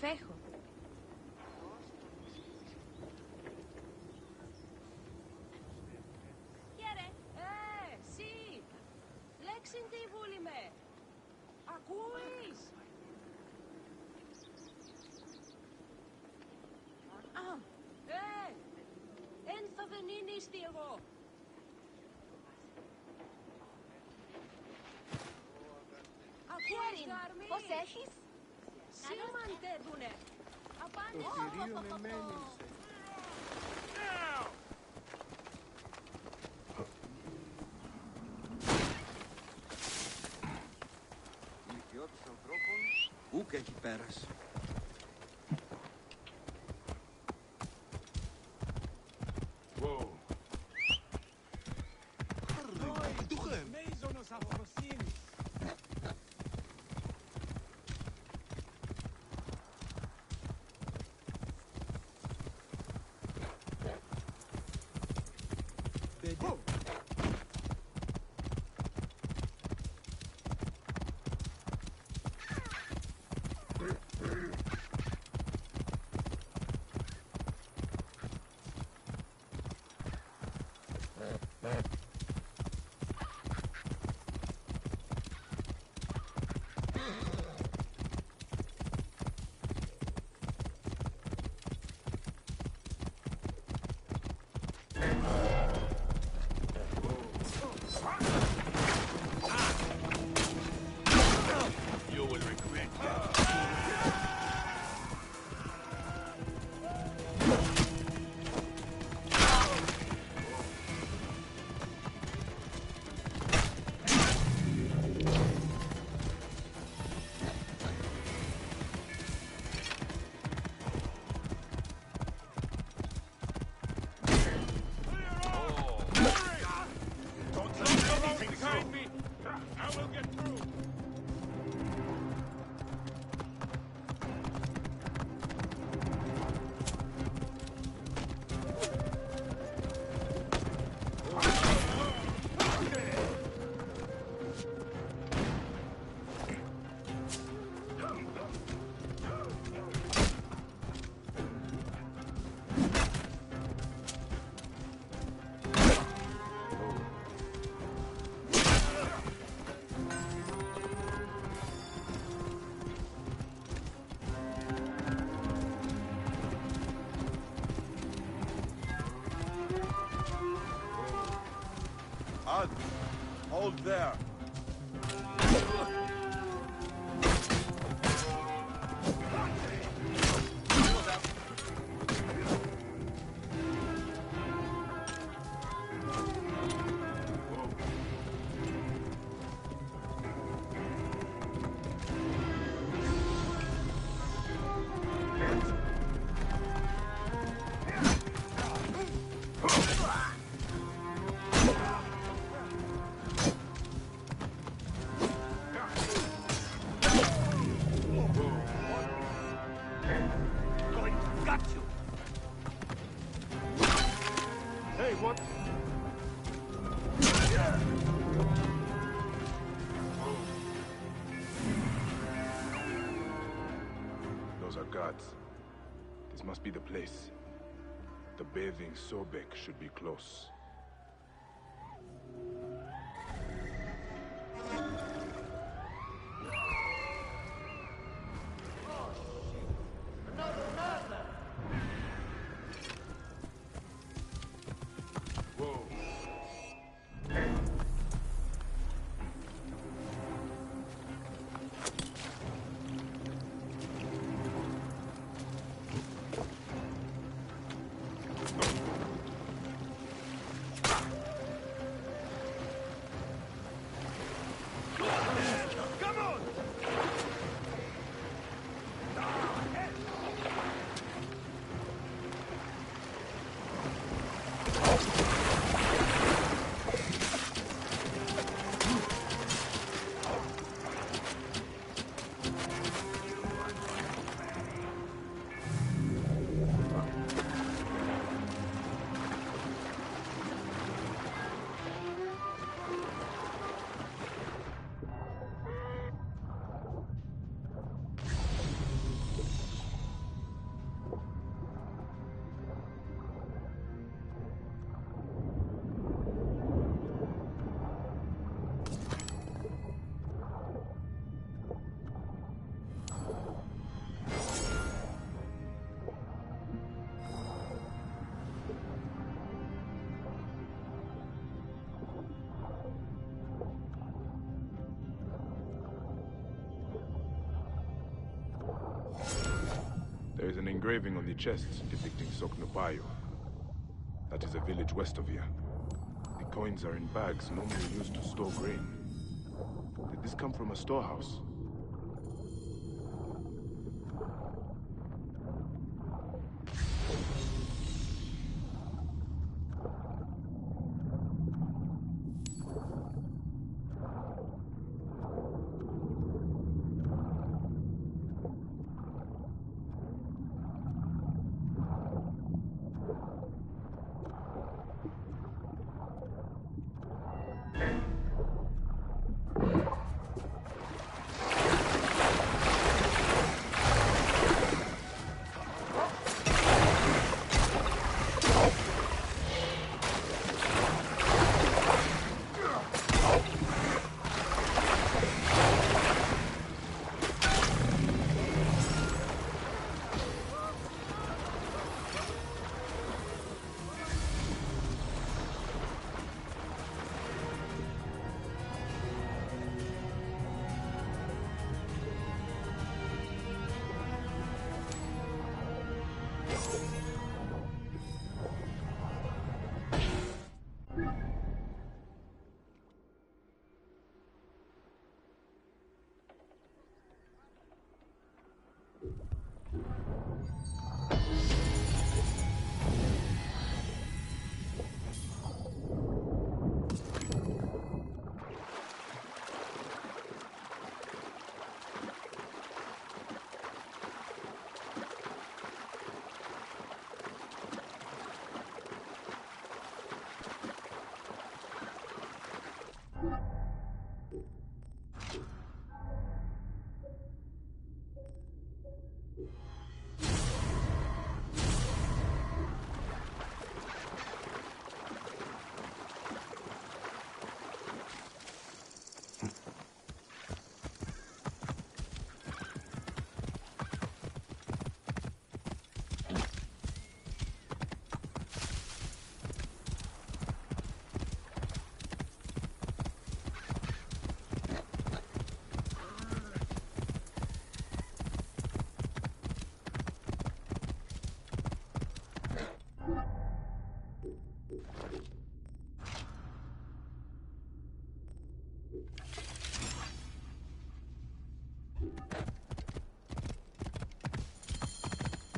Fejo. Chiare? Sì! Λέξιν τι βούλημε! Ακούεις! δεν είναι ιστιογό. Κέριν, πώς έχεις? Σήμαντεδουνε. Το κυρίο με μένεις. Η οικειότης ανθρώπων ούκ έχει πέρας. Whoa. Μέιζονος αφροσύνης. Hold there. Those are guards. This must be the place. The bathing Sobek should be close. engraving on the chests depicting Sainurs Jin. That is a village west of here. The coins are in bags normally used to store grain. Did this come from a storehouse?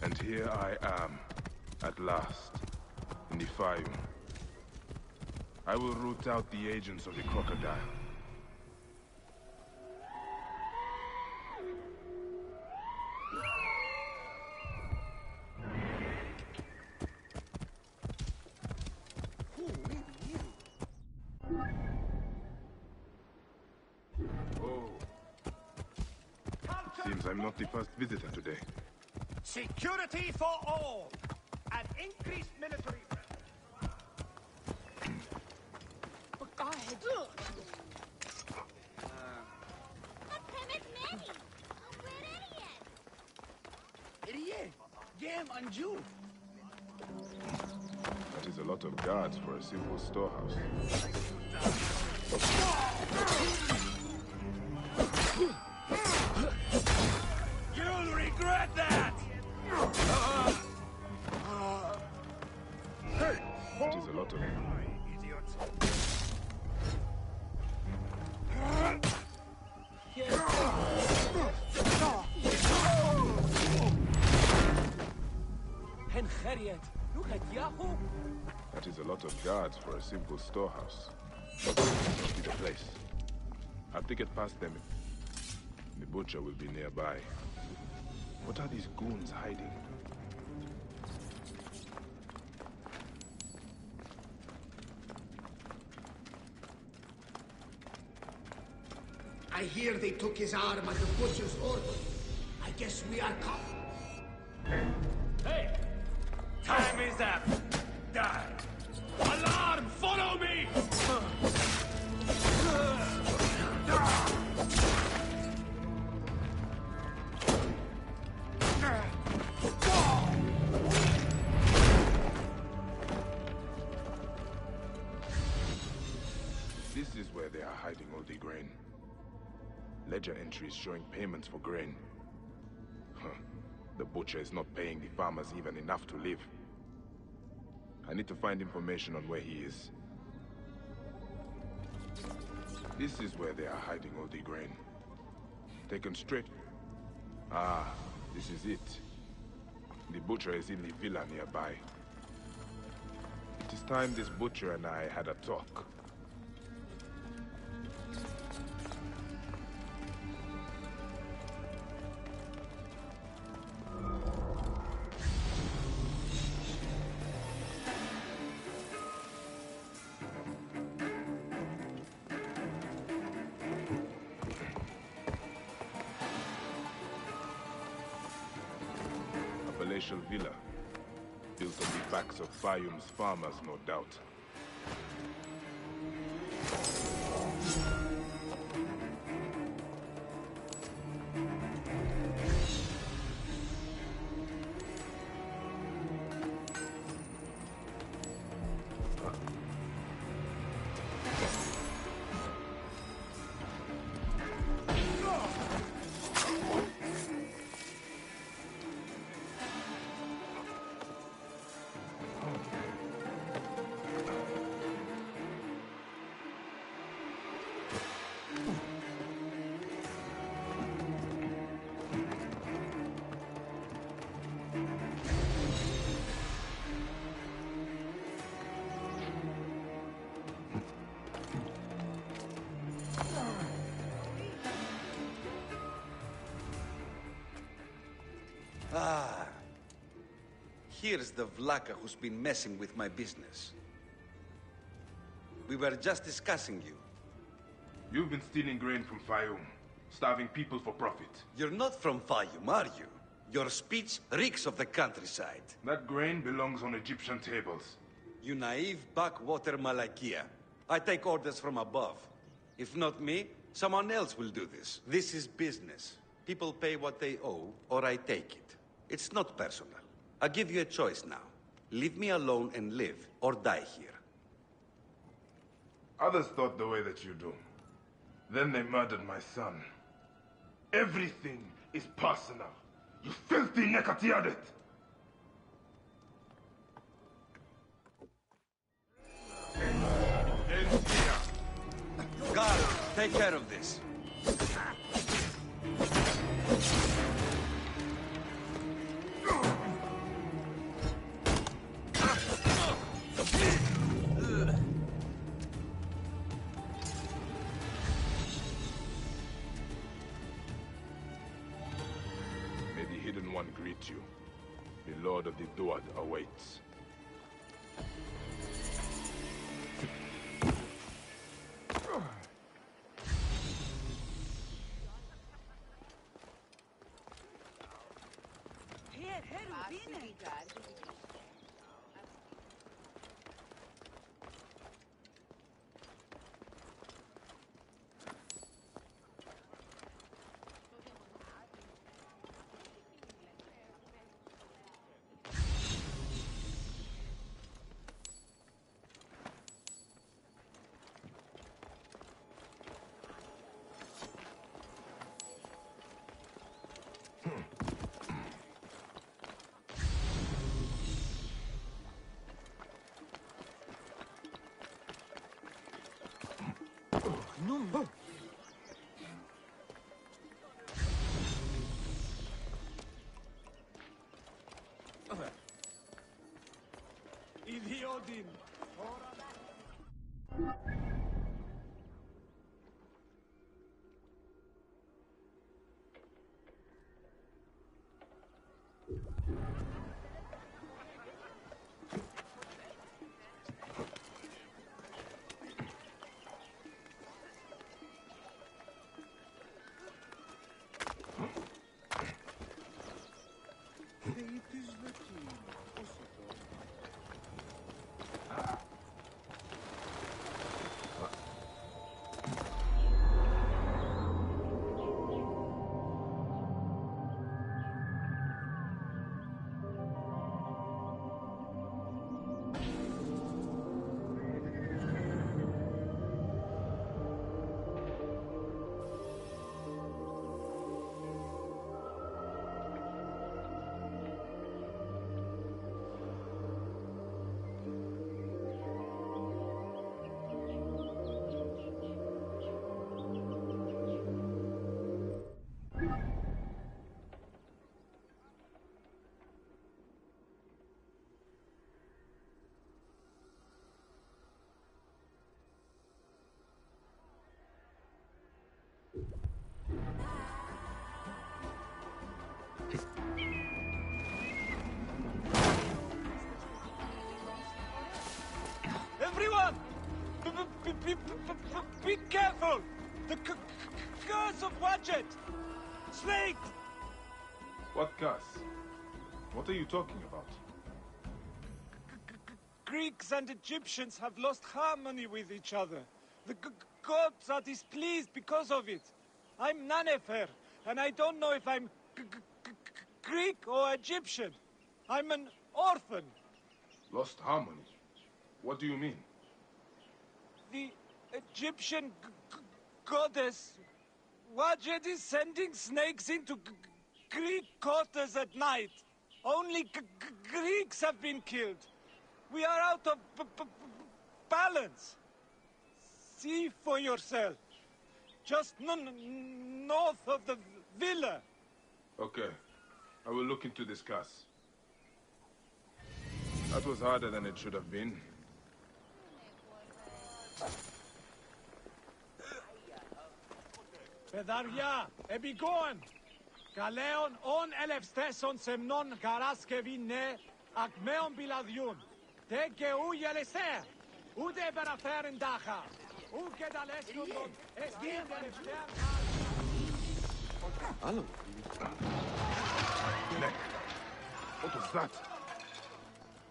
And here I am, at last, in the Fayu. I will root out the agents of the crocodile. Oh. It seems I'm not the first visitor today. Security for all, and increased military. That is a lot of guards for a simple storehouse. You'll regret that! That is a lot of... That is a lot of guards for a simple storehouse. But this must be the place. I have to get past them. The butcher will be nearby. What are these goons hiding? I hear they took his arm at the butcher's order. I guess we are caught. Hey! Time is up! Die! Alarm! Follow me! This is where they are hiding all the grain. Ledger entries showing payments for grain. Huh. The butcher is not paying the farmers even enough to live. I need to find information on where he is. This is where they are hiding all the grain. Taken straight. Ah, this is it. The butcher is in the villa nearby. It is time this butcher and I had a talk. Palatial villa, built on the backs of Fayum's farmers, no doubt. Ah. Here's the Vlaka who's been messing with my business. We were just discussing you. You've been stealing grain from Fayum, starving people for profit. You're not from Fayum, are you? Your speech reeks of the countryside. That grain belongs on Egyptian tables. You naive backwater Malakia. I take orders from above. If not me, someone else will do this. This is business. People pay what they owe, or I take it. It's not personal. I give you a choice now. Leave me alone and live, or die here. Others thought the way that you do. Then they murdered my son. Everything is personal. You filthy Nekatiadet! Guard, take care of this. May the Hidden One greet you. The Lord of the Duat awaits. Idiodin! Be careful! The curse of Wadjet! Snake! What curse? What are you talking about? Greeks and Egyptians have lost harmony with each other. The gods are displeased because of it. I'm Nanefer, and I don't know if I'm Greek or Egyptian. I'm an orphan. Lost harmony? What do you mean? The Egyptian goddess Wadjet is sending snakes into Greek quarters at night. Only Greeks have been killed. We are out of balance. See for yourself. Just north of the villa. Okay. I will look into this curse. That was harder than it should have been. Παιδαριά, επικόαν. Καλέον ον ελευστέσον σεμνών καράσκευη νε, ακμαίων πιλαδιούν. Τε και ου γελεσέ, ούτε παραφέρουν τάχα. Ου και τα λέσκοντον, εστίν ελευθέα. Hello. What was that?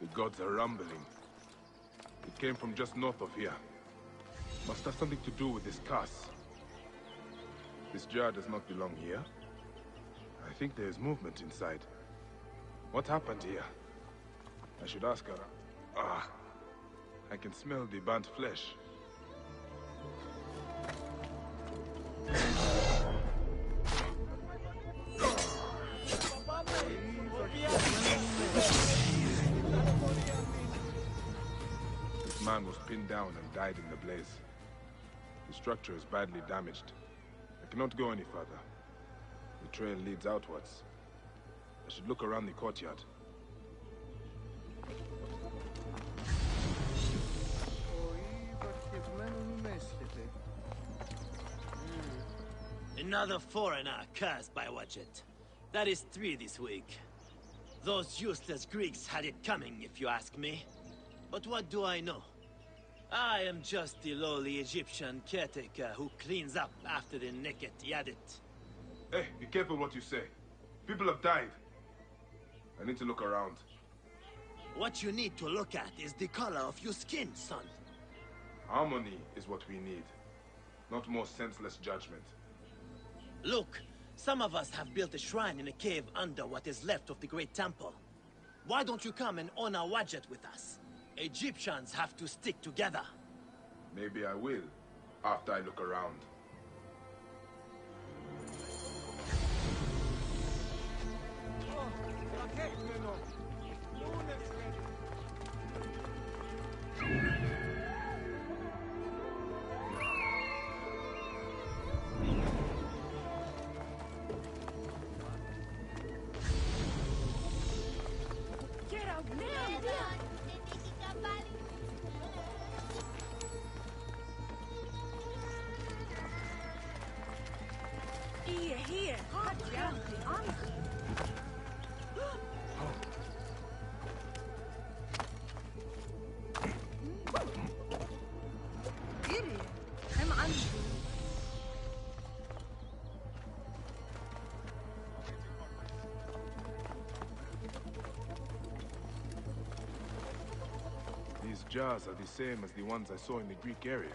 The gods are rumbling. It came from just north of here. Must have something to do with this curse. This jar does not belong here. I think there is movement inside. What happened here? I should ask her. I can smell the burnt flesh. This man was pinned down and died in the blaze. The structure is badly damaged. I cannot go any further. The trail leads outwards. I should look around the courtyard. Another foreigner cursed by Wadjet. That is 3 this week. Those useless Greeks had it coming, if you ask me. But what do I know? I am just the lowly Egyptian caretaker who cleans up after the naked Yadit. Hey, be careful what you say. People have died. I need to look around. What you need to look at is the color of your skin, son. Harmony is what we need, not more senseless judgment. Look, some of us have built a shrine in a cave under what is left of the great temple. Why don't you come and honor Wadjet with us? Egyptians have to stick together. Maybe I will, after I look around. Get out now! Here, hot down. These jars are the same as the ones I saw in the Greek area.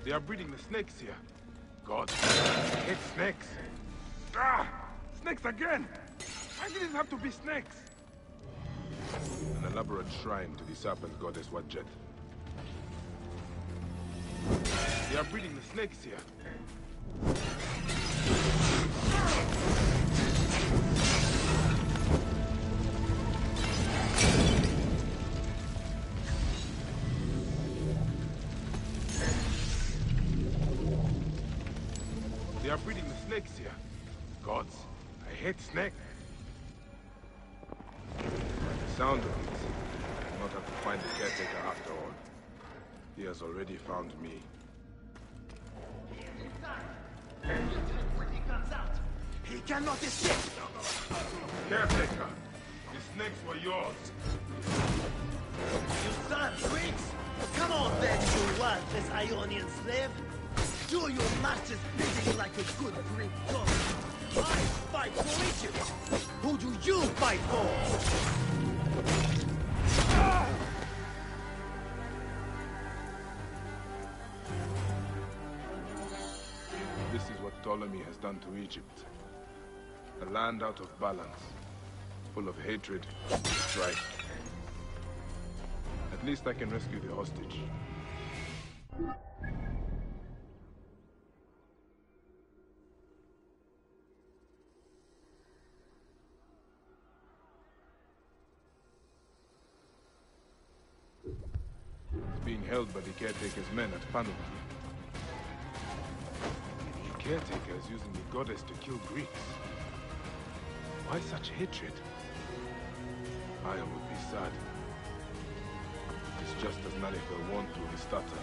They are breeding the snakes here. God, it's snakes. Snakes again! Why did it have to be snakes? An elaborate shrine to the serpent goddess Wadjet. They are breeding the snakes here. They are breeding the snakes here. Gods, I hate snake. By the sound of it, I'll not have to find the caretaker after all. He has already found me. When he comes out, he cannot escape! Caretaker, the snakes were yours. You son of Greeks! Come on then, you worthless Ionian slave! Do your master's bidding like a good Greek dog! I fight for Egypt! Who do you fight for? This is what Ptolemy has done to Egypt. A land out of balance, full of hatred and strife. At least I can rescue the hostage. It's being held by the caretaker's men at Panuki. The caretaker is using the goddess to kill Greeks. Why such hatred? I would be sad. It's just as Nanifer warned through his stutter.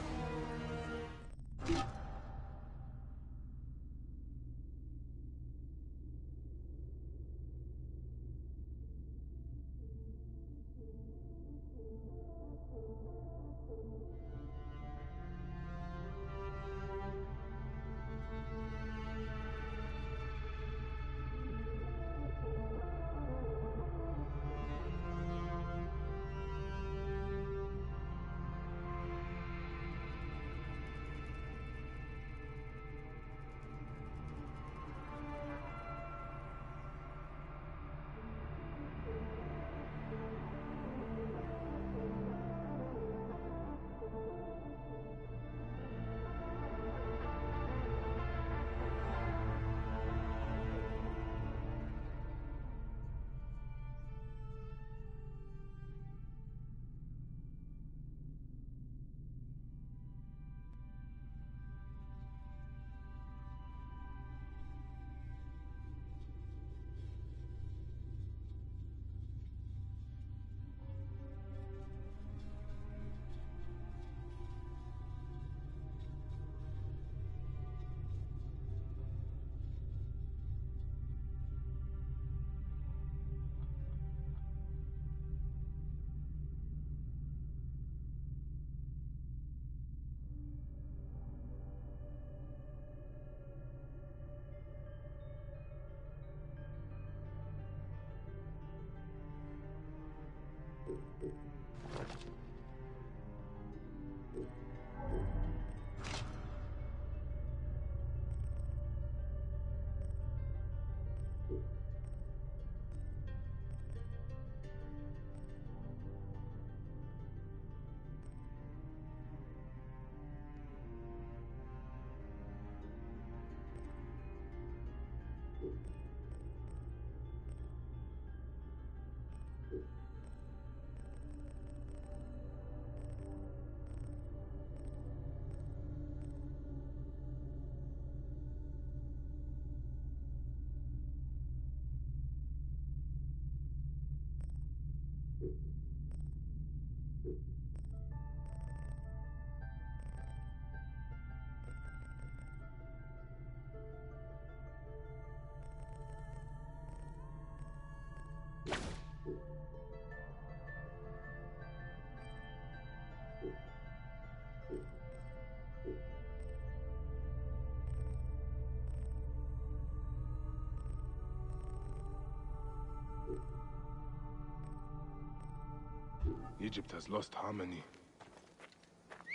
Egypt has lost harmony.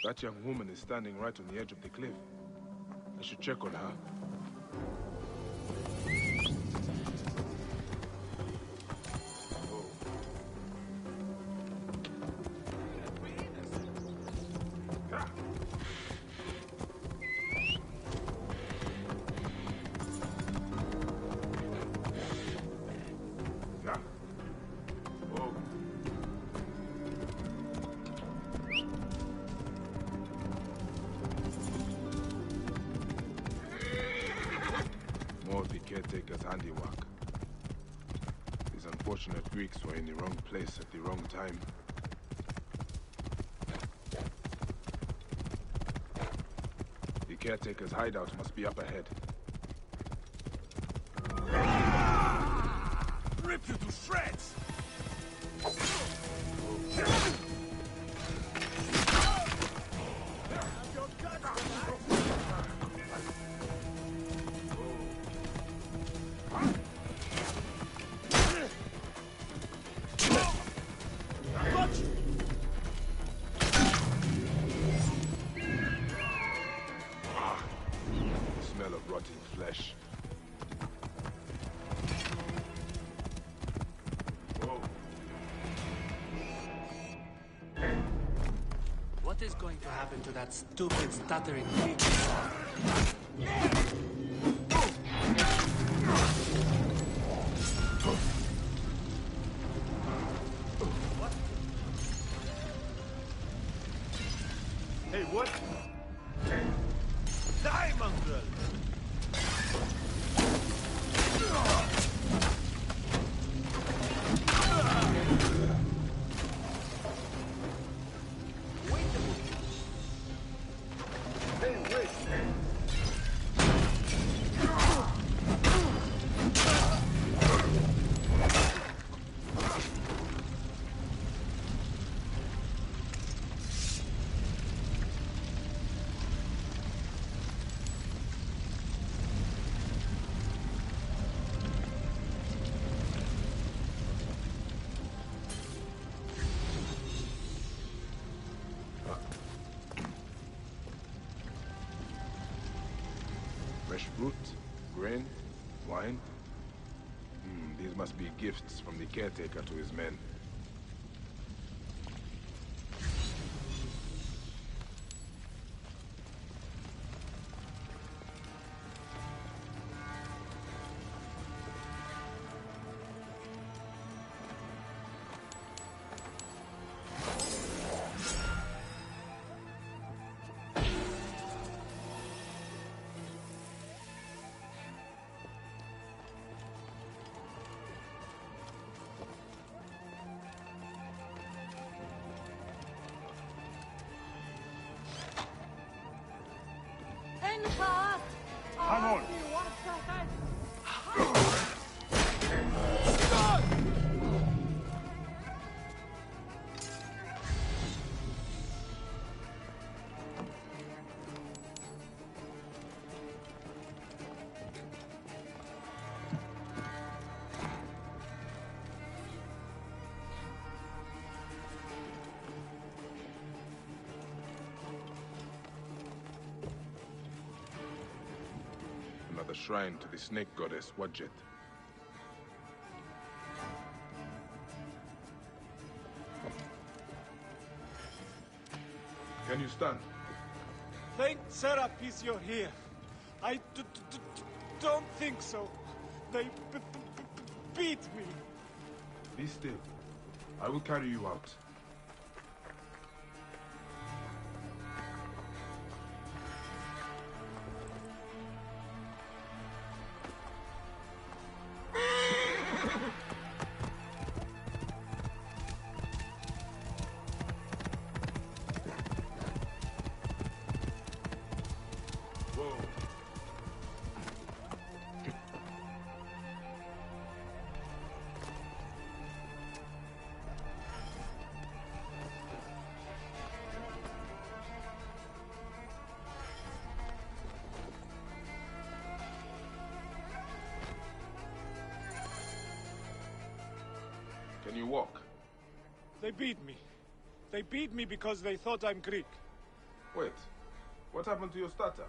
That young woman is standing right on the edge of the cliff. I should check on her. Caretaker's handiwork. unfortunate Greeks were in the wrong place at the wrong time. The caretaker's hideout must be up ahead. Rip you to shreds! The smell of rotting flesh. What is going to happen to that stupid, stuttering Greek? Hey, what? Die, mongrel! Fresh fruit, grain, wine. These must be gifts from the caretaker to his men. Come on! Another shrine to the snake goddess Wadjet. Can you stand? Thank Serapis you're here. I don't think so. They beat me. Be still. I will carry you out. Can you walk? They beat me. They beat me because they thought I'm Greek. Wait. What happened to your stutter?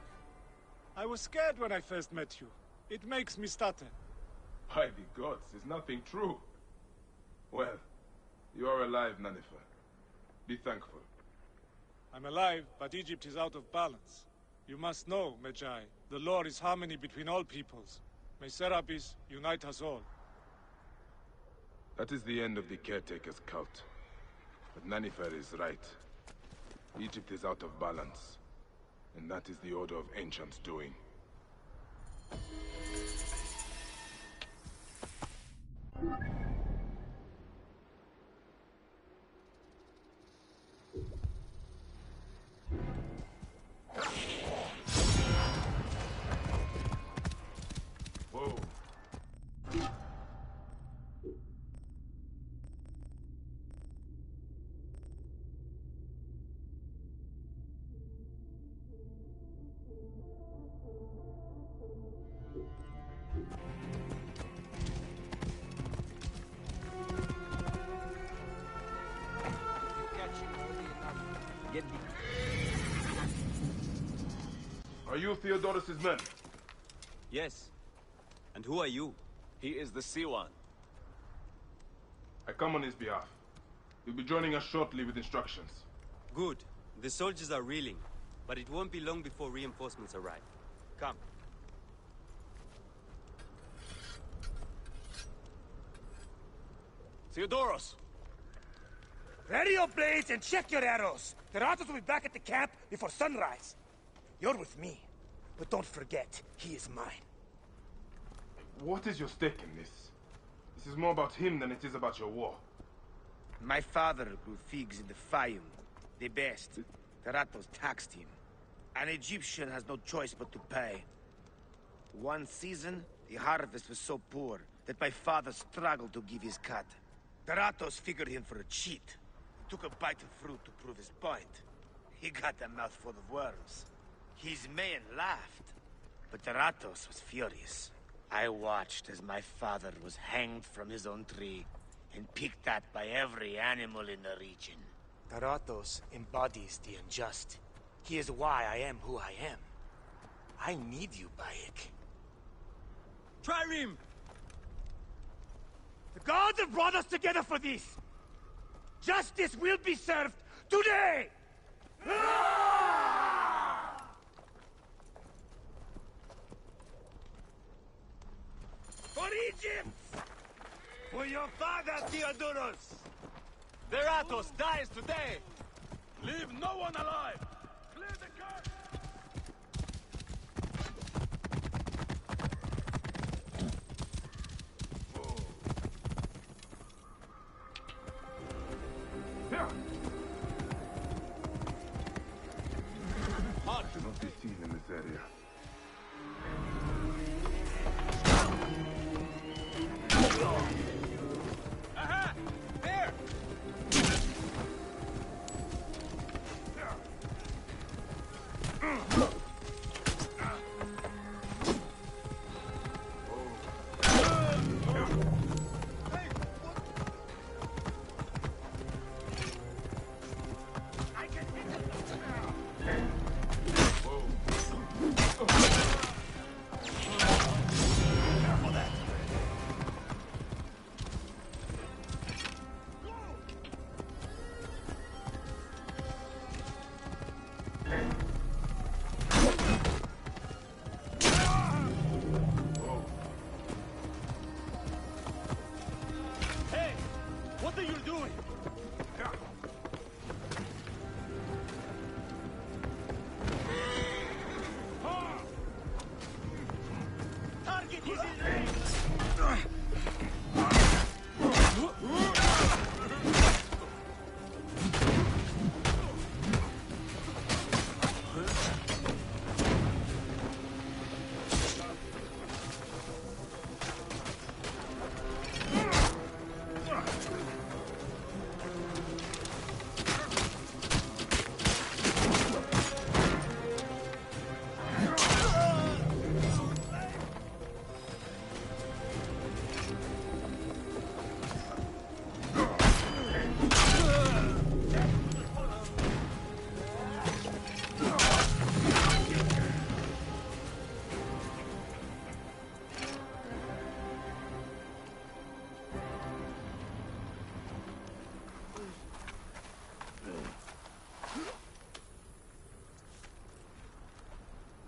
I was scared when I first met you. It makes me stutter. By the gods, is nothing true. Well, you are alive, Nanifer. Be thankful. I'm alive, but Egypt is out of balance. You must know, Magi, the law is harmony between all peoples. May Serapis unite us all. That is the end of the caretaker's cult. But Nanifer is right. Egypt is out of balance. And that is the Order of Ancients doing. you Theodorus' men? Yes. And who are you? He is the Siwan. I come on his behalf. He'll be joining us shortly with instructions. Good. The soldiers are reeling, but it won't be long before reinforcements arrive. Come. Theodoros! Ready your blades and check your arrows. The Ratos will be back at the camp before sunrise. You're with me, but don't forget, he is mine. What is your stake in this? This is more about him than it is about your war. My father grew figs in the Fayum, the best. The Ratos taxed him. An Egyptian has no choice but to pay. One season, the harvest was so poor that my father struggled to give his cut. The Ratos figured him for a cheat. He took a bite of fruit to prove his point. He got a mouthful of worms. His men laughed, but the Ratos was furious. I watched as my father was hanged from his own tree and picked at by every animal in the region. The Ratos embodies the unjust. He is why I am who I am. I need you, Bayek. Trireme! The gods have brought us together for this! Justice will be served today! For Egypt! For your father, Theodorus! The Ratos dies today! Leave no one alive! Clear the guard! Hard to not be seen in this area. Aha! There! What are you doing? Target is in range!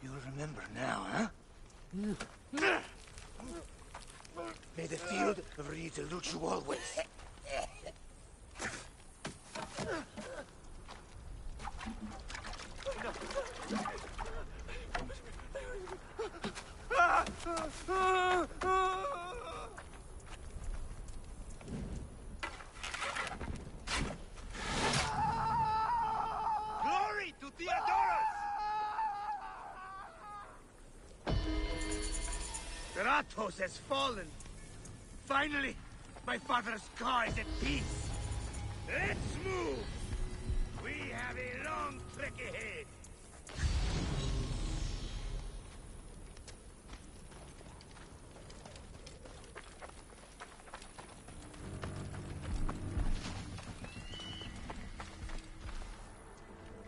You'll remember now, huh? May the field of reeds elude you always. Glory to Theodorus! Ratos has fallen. Finally, my father's car is at peace. Let's move. We have a long trek ahead.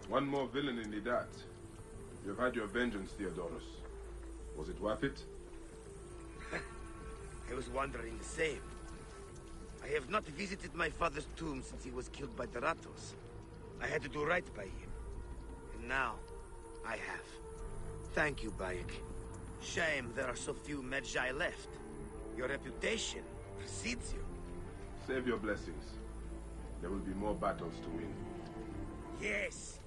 One more villain in the dat. You've had your vengeance, Theodorus. Was it worth it? I was wondering the same. I have not visited my father's tomb since he was killed by the Ratos. I had to do right by him. And now, I have. Thank you, Bayek. Shame there are so few Magi left. Your reputation precedes you. Save your blessings. There will be more battles to win. Yes.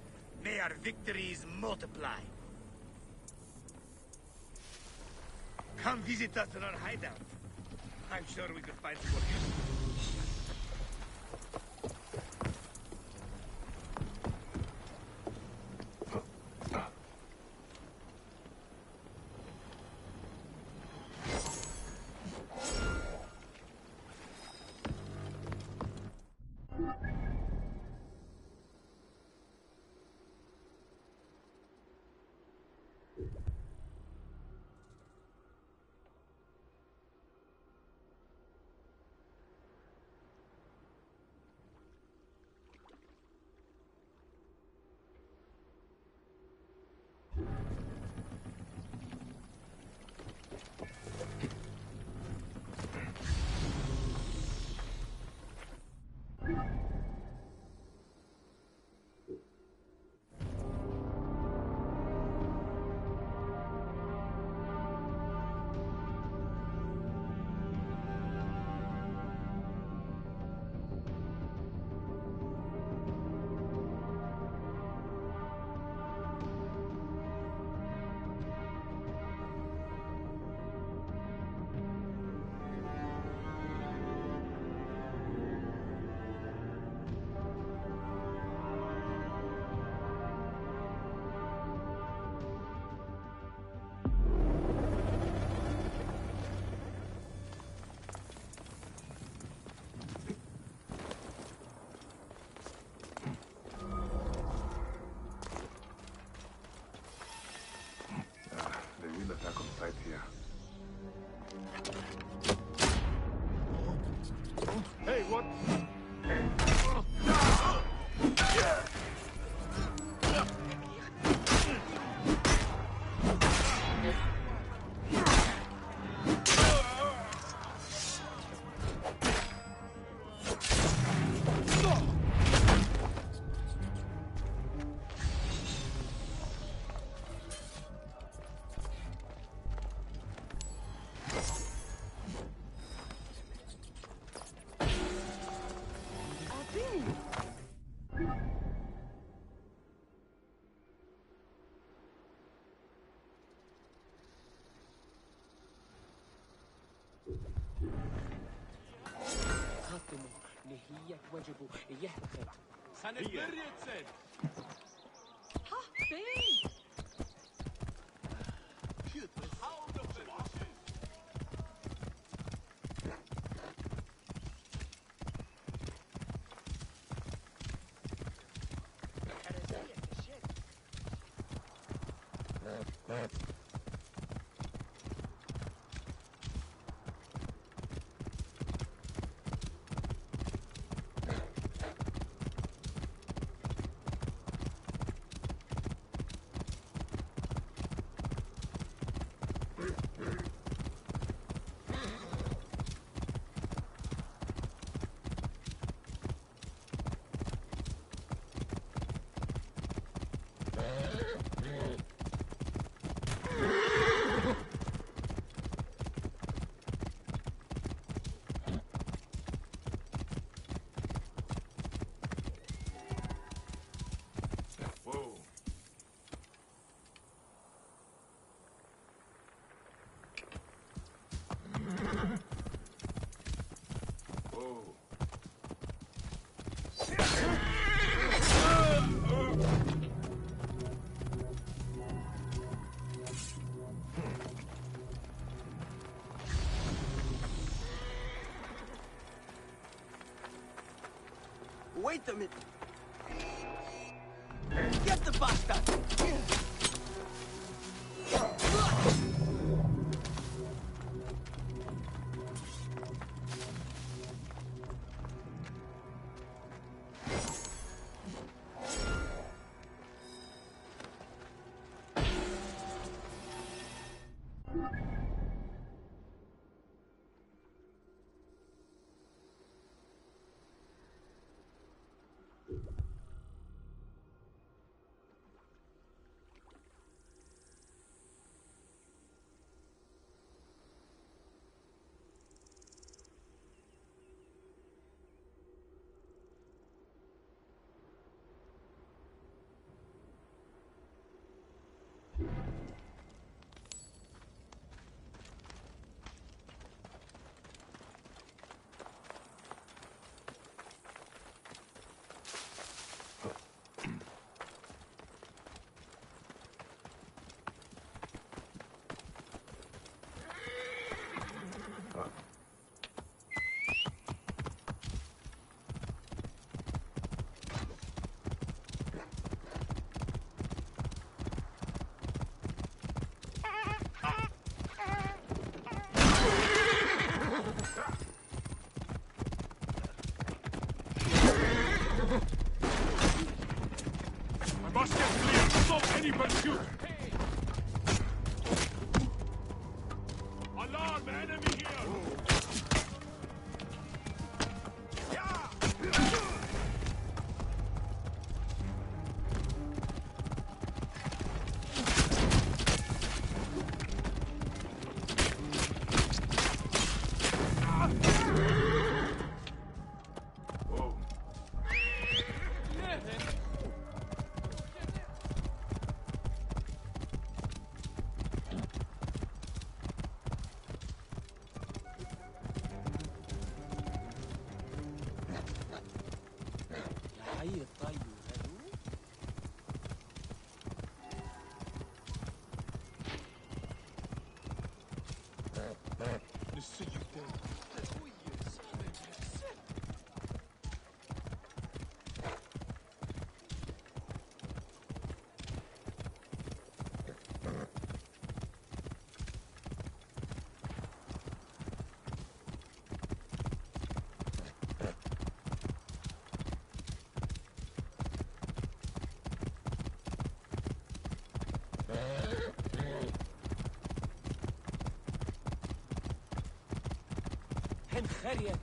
May our victories multiply. Come visit us in our hideout. I'm sure we could find some more use. Hey, what? سنتبري تسد Wait a minute. Get the bastard! I must get clear. Stop any pursuit. Alarm! Enemy here! خريت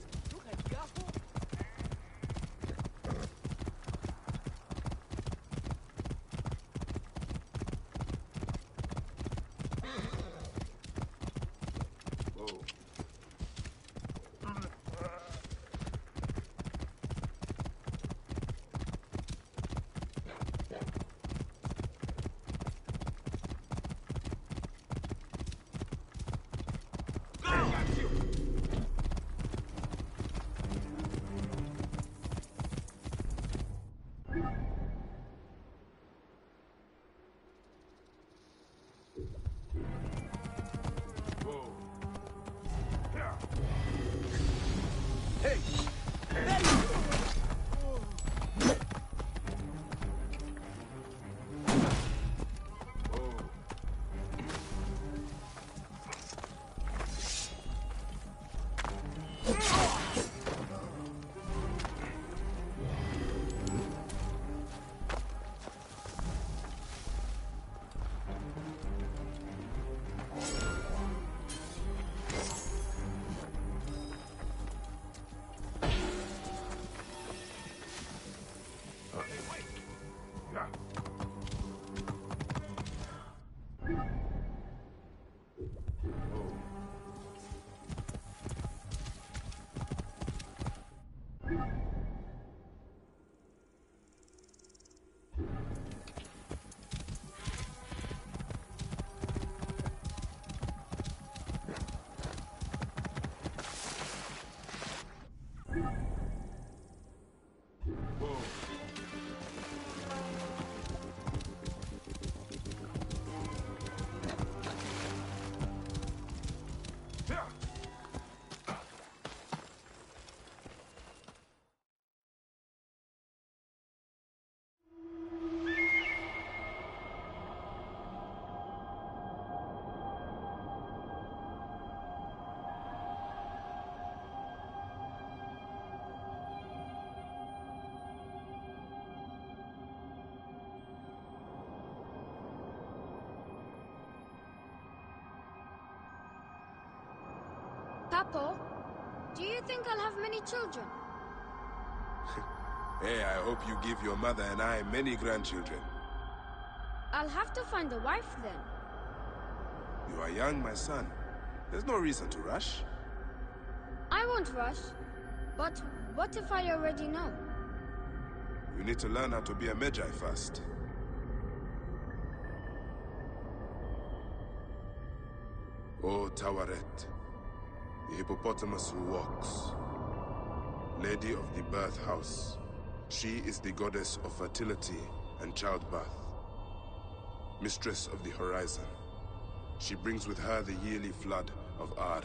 Papo, do you think I'll have many children? Hey, I hope you give your mother and I many grandchildren. I'll have to find a wife then. You are young, my son. There's no reason to rush. I won't rush. But what if I already know? You need to learn how to be a Magi first. O Tawaret, the hippopotamus who walks, Lady of the birth house. She is the goddess of fertility and childbirth, mistress of the horizon. She brings with her the yearly flood of Ar.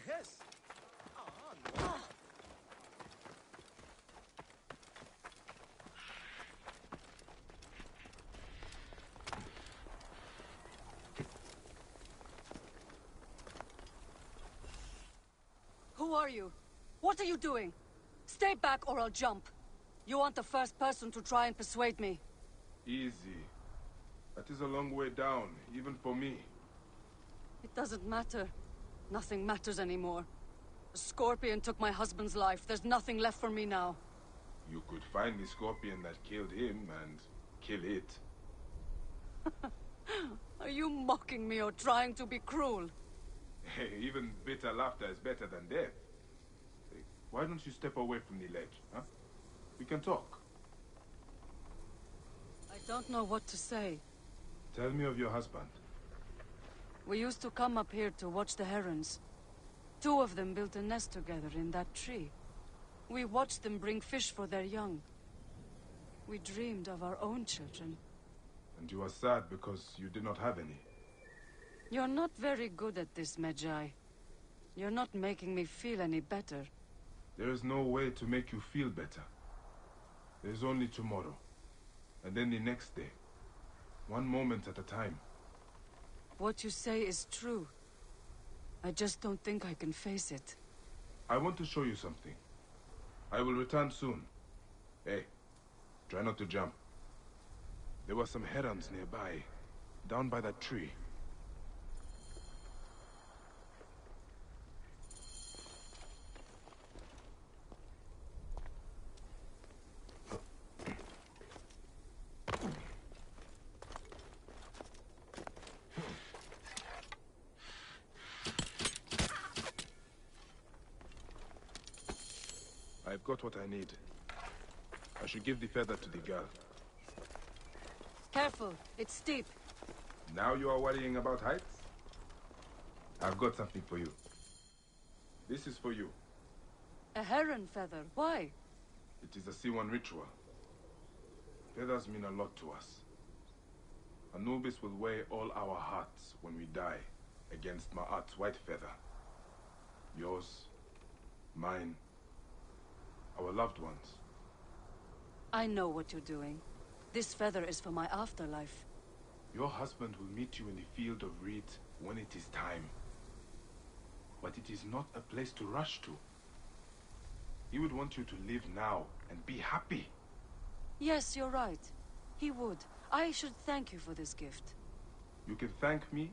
Yes. Who are you? What are you doing? Stay back or I'll jump. You aren't the first person to try and persuade me. Easy. That is a long way down, even for me. It doesn't matter. Nothing matters anymore. A scorpion took my husband's life. There's nothing left for me now. You could find the scorpion that killed him and kill it. Are you mocking me or trying to be cruel? Hey, even bitter laughter is better than death. Hey, why don't you step away from the ledge, huh? We can talk. I don't know what to say. Tell me of your husband. We used to come up here to watch the herons. 2 of them built a nest together in that tree. We watched them bring fish for their young. We dreamed of our own children. And you are sad because you did not have any. You're not very good at this, Medjay. You're not making me feel any better. There is no way to make you feel better. There is only tomorrow. And then the next day. One moment at a time. What you say is true. I just don't think I can face it. I want to show you something. I will return soon. Hey, try not to jump. There were some herons nearby, down by that tree. I've got what I need. I should give the feather to the girl. Careful, it's steep. Now you are worrying about heights? I've got something for you. This is for you. A heron feather, why? It is a C1 ritual. Feathers mean a lot to us. Anubis will weigh all our hearts when we die against Ma'at's white feather. Yours, mine, our loved ones. I know what you're doing. This feather is for my afterlife. Your husband will meet you in the field of reeds when it is time. But it is not a place to rush to. He would want you to live now and be happy. Yes, you're right. He would. I should thank you for this gift. You can thank me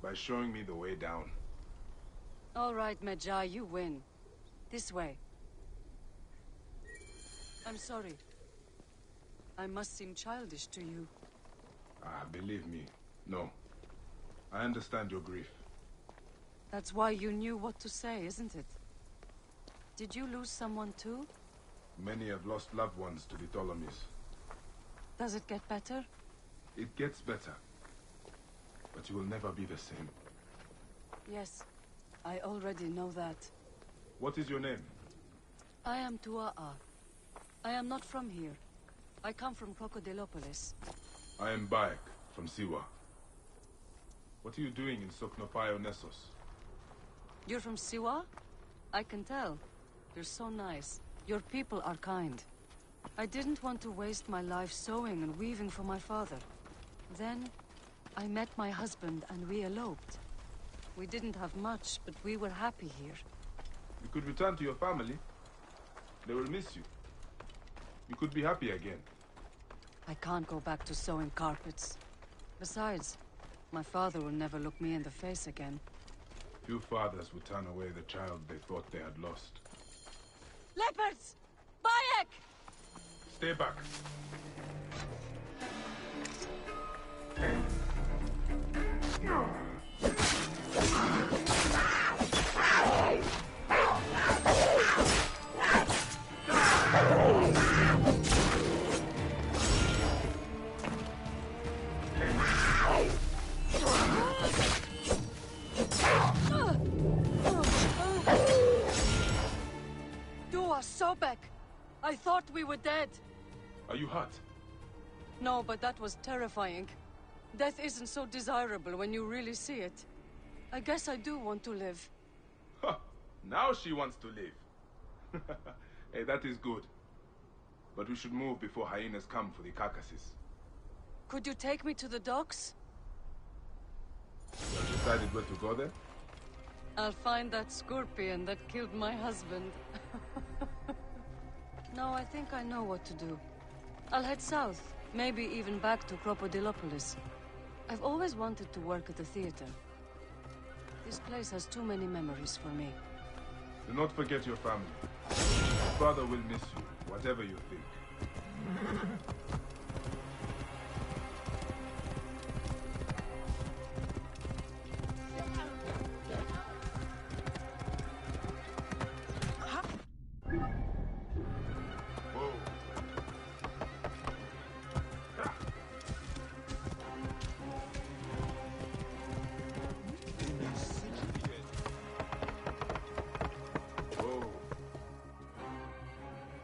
by showing me the way down. All right, Medjay, you win. This way. I'm sorry. I must seem childish to you. Believe me, no. I understand your grief. That's why you knew what to say, isn't it? Did you lose someone too? Many have lost loved ones to the Ptolemies. Does it get better? It gets better. But you will never be the same. Yes, I already know that. What is your name? I am Tua'a. I am not from here. I come from Crocodilopolis. I am Bayek, from Siwa. What are you doing in Soknopaio-Nessos? You're from Siwa? I can tell. You're so nice. Your people are kind. I didn't want to waste my life sewing and weaving for my father. Then, I met my husband and we eloped. We didn't have much, but we were happy here. You could return to your family. They will miss you. You could be happy again. I can't go back to sewing carpets. Besides, my father will never look me in the face again. Few fathers would turn away the child they thought they had lost. Leopards! Bayek! Stay back. Sobek! I thought we were dead. Are you hurt? No, but that was terrifying. Death isn't so desirable when you really see it. I guess I do want to live. Ha! Now she wants to live. Hey, that is good. But we should move before hyenas come for the carcasses. Could you take me to the docks? You have decided where to go then? I'll find that scorpion that killed my husband. No, I think I know what to do. I'll head south, maybe even back to Crocodilopolis. I've always wanted to work at the theater. This place has too many memories for me. Do not forget your family. Your father will miss you, whatever you think.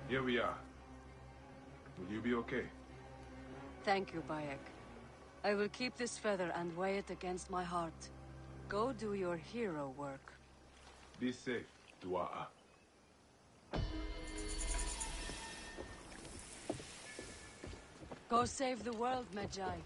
Here we are. Will you be okay? Thank you, Bayek. I will keep this feather and weigh it against my heart. Go do your hero work. Be safe, Dua'a. Go save the world, Medjay.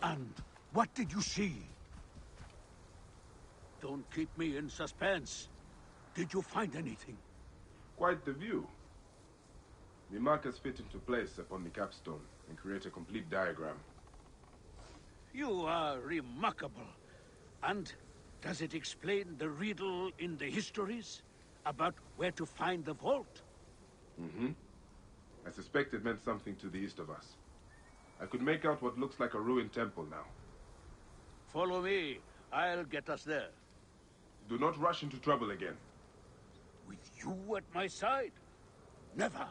And what did you see? Don't keep me in suspense. Did you find anything? Quite the view. The markers fit into place upon the capstone and create a complete diagram. You are remarkable. And does it explain the riddle in the histories about where to find the vault? Mm-hmm. I suspect it meant something to the east of us. I could make out what looks like a ruined temple now. Follow me. I'll get us there. Do not rush into trouble again. With you at my side? Never.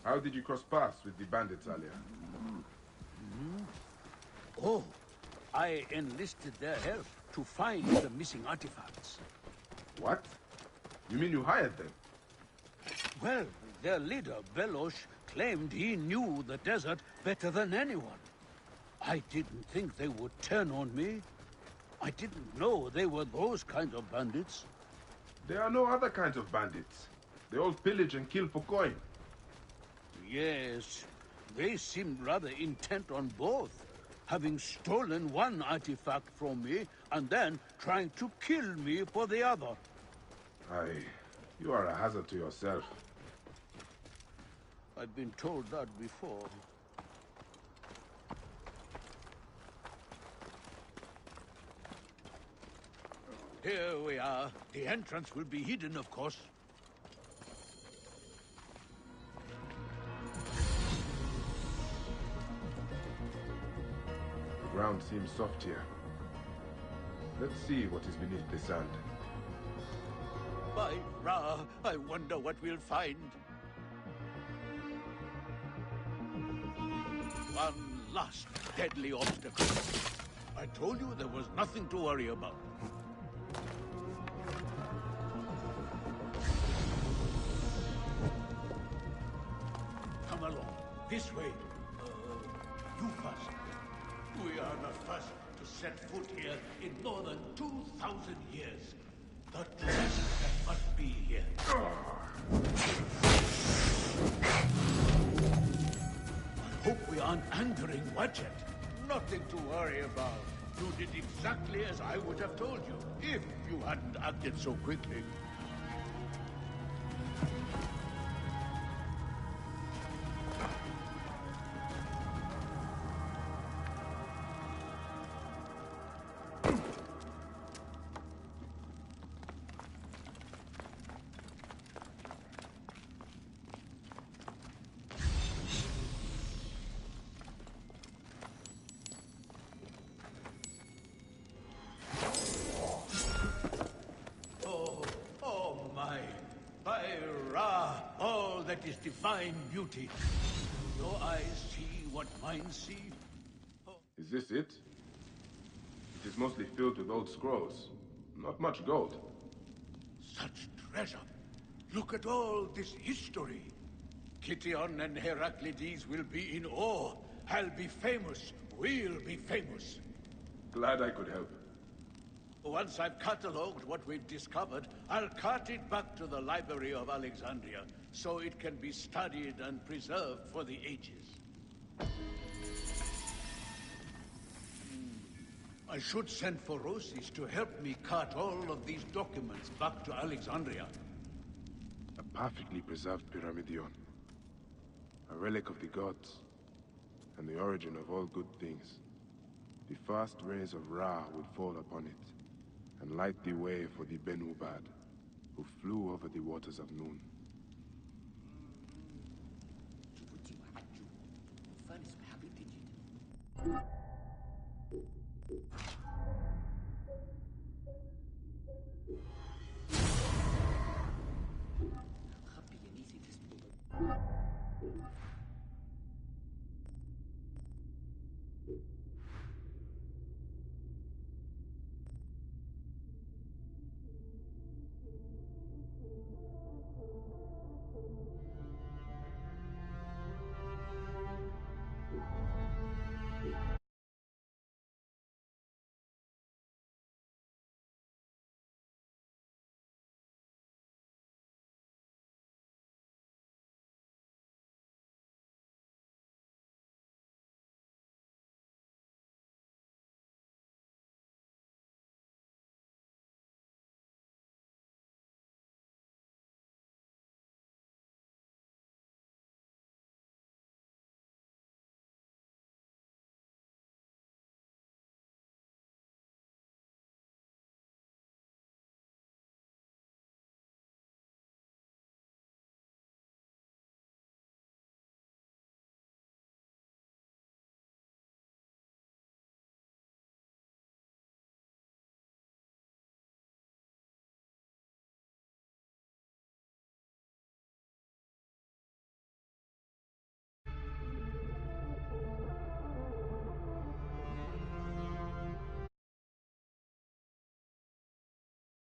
How did you cross paths with the bandits earlier? Oh, I enlisted their help to find the missing artifacts. What? You mean you hired them? Well, their leader, Belosh, claimed he knew the desert better than anyone. I didn't think they would turn on me. I didn't know they were those kind of bandits. There are no other kinds of bandits. They all pillage and kill for coin. Yes, they seemed rather intent on both, having stolen one artifact from me and then trying to kill me for the other. Aye, you are a hazard to yourself. I've been told that before. Here we are. The entrance will be hidden, of course. ground seems soft here. Let's see what is beneath the sand. By Ra, I wonder what we'll find. One last deadly obstacle. I told you there was nothing to worry about. Come along, this way. You first. We are the first to set foot here in more than 2,000 years. The treasure that must be here. I hope we aren't angering Wadjet. Nothing to worry about. You did exactly as I would have told you, if you hadn't acted so quickly. That is divine beauty. Your eyes see what mine see. Is this it? It is mostly filled with old scrolls. Not much gold. Such treasure. Look at all this history. Kition and Heraclides will be in awe. I'll be famous. We'll be famous. Glad I could help. Once I've catalogued what we've discovered, I'll cart it back to the Library of Alexandria, so it can be studied and preserved for the ages. I should send for Rosis to help me cart all of these documents back to Alexandria. A perfectly preserved Pyramidion. A relic of the gods, and the origin of all good things. The first rays of Ra would fall upon it, and light the way for the Benubad, who flew over the waters of Noon.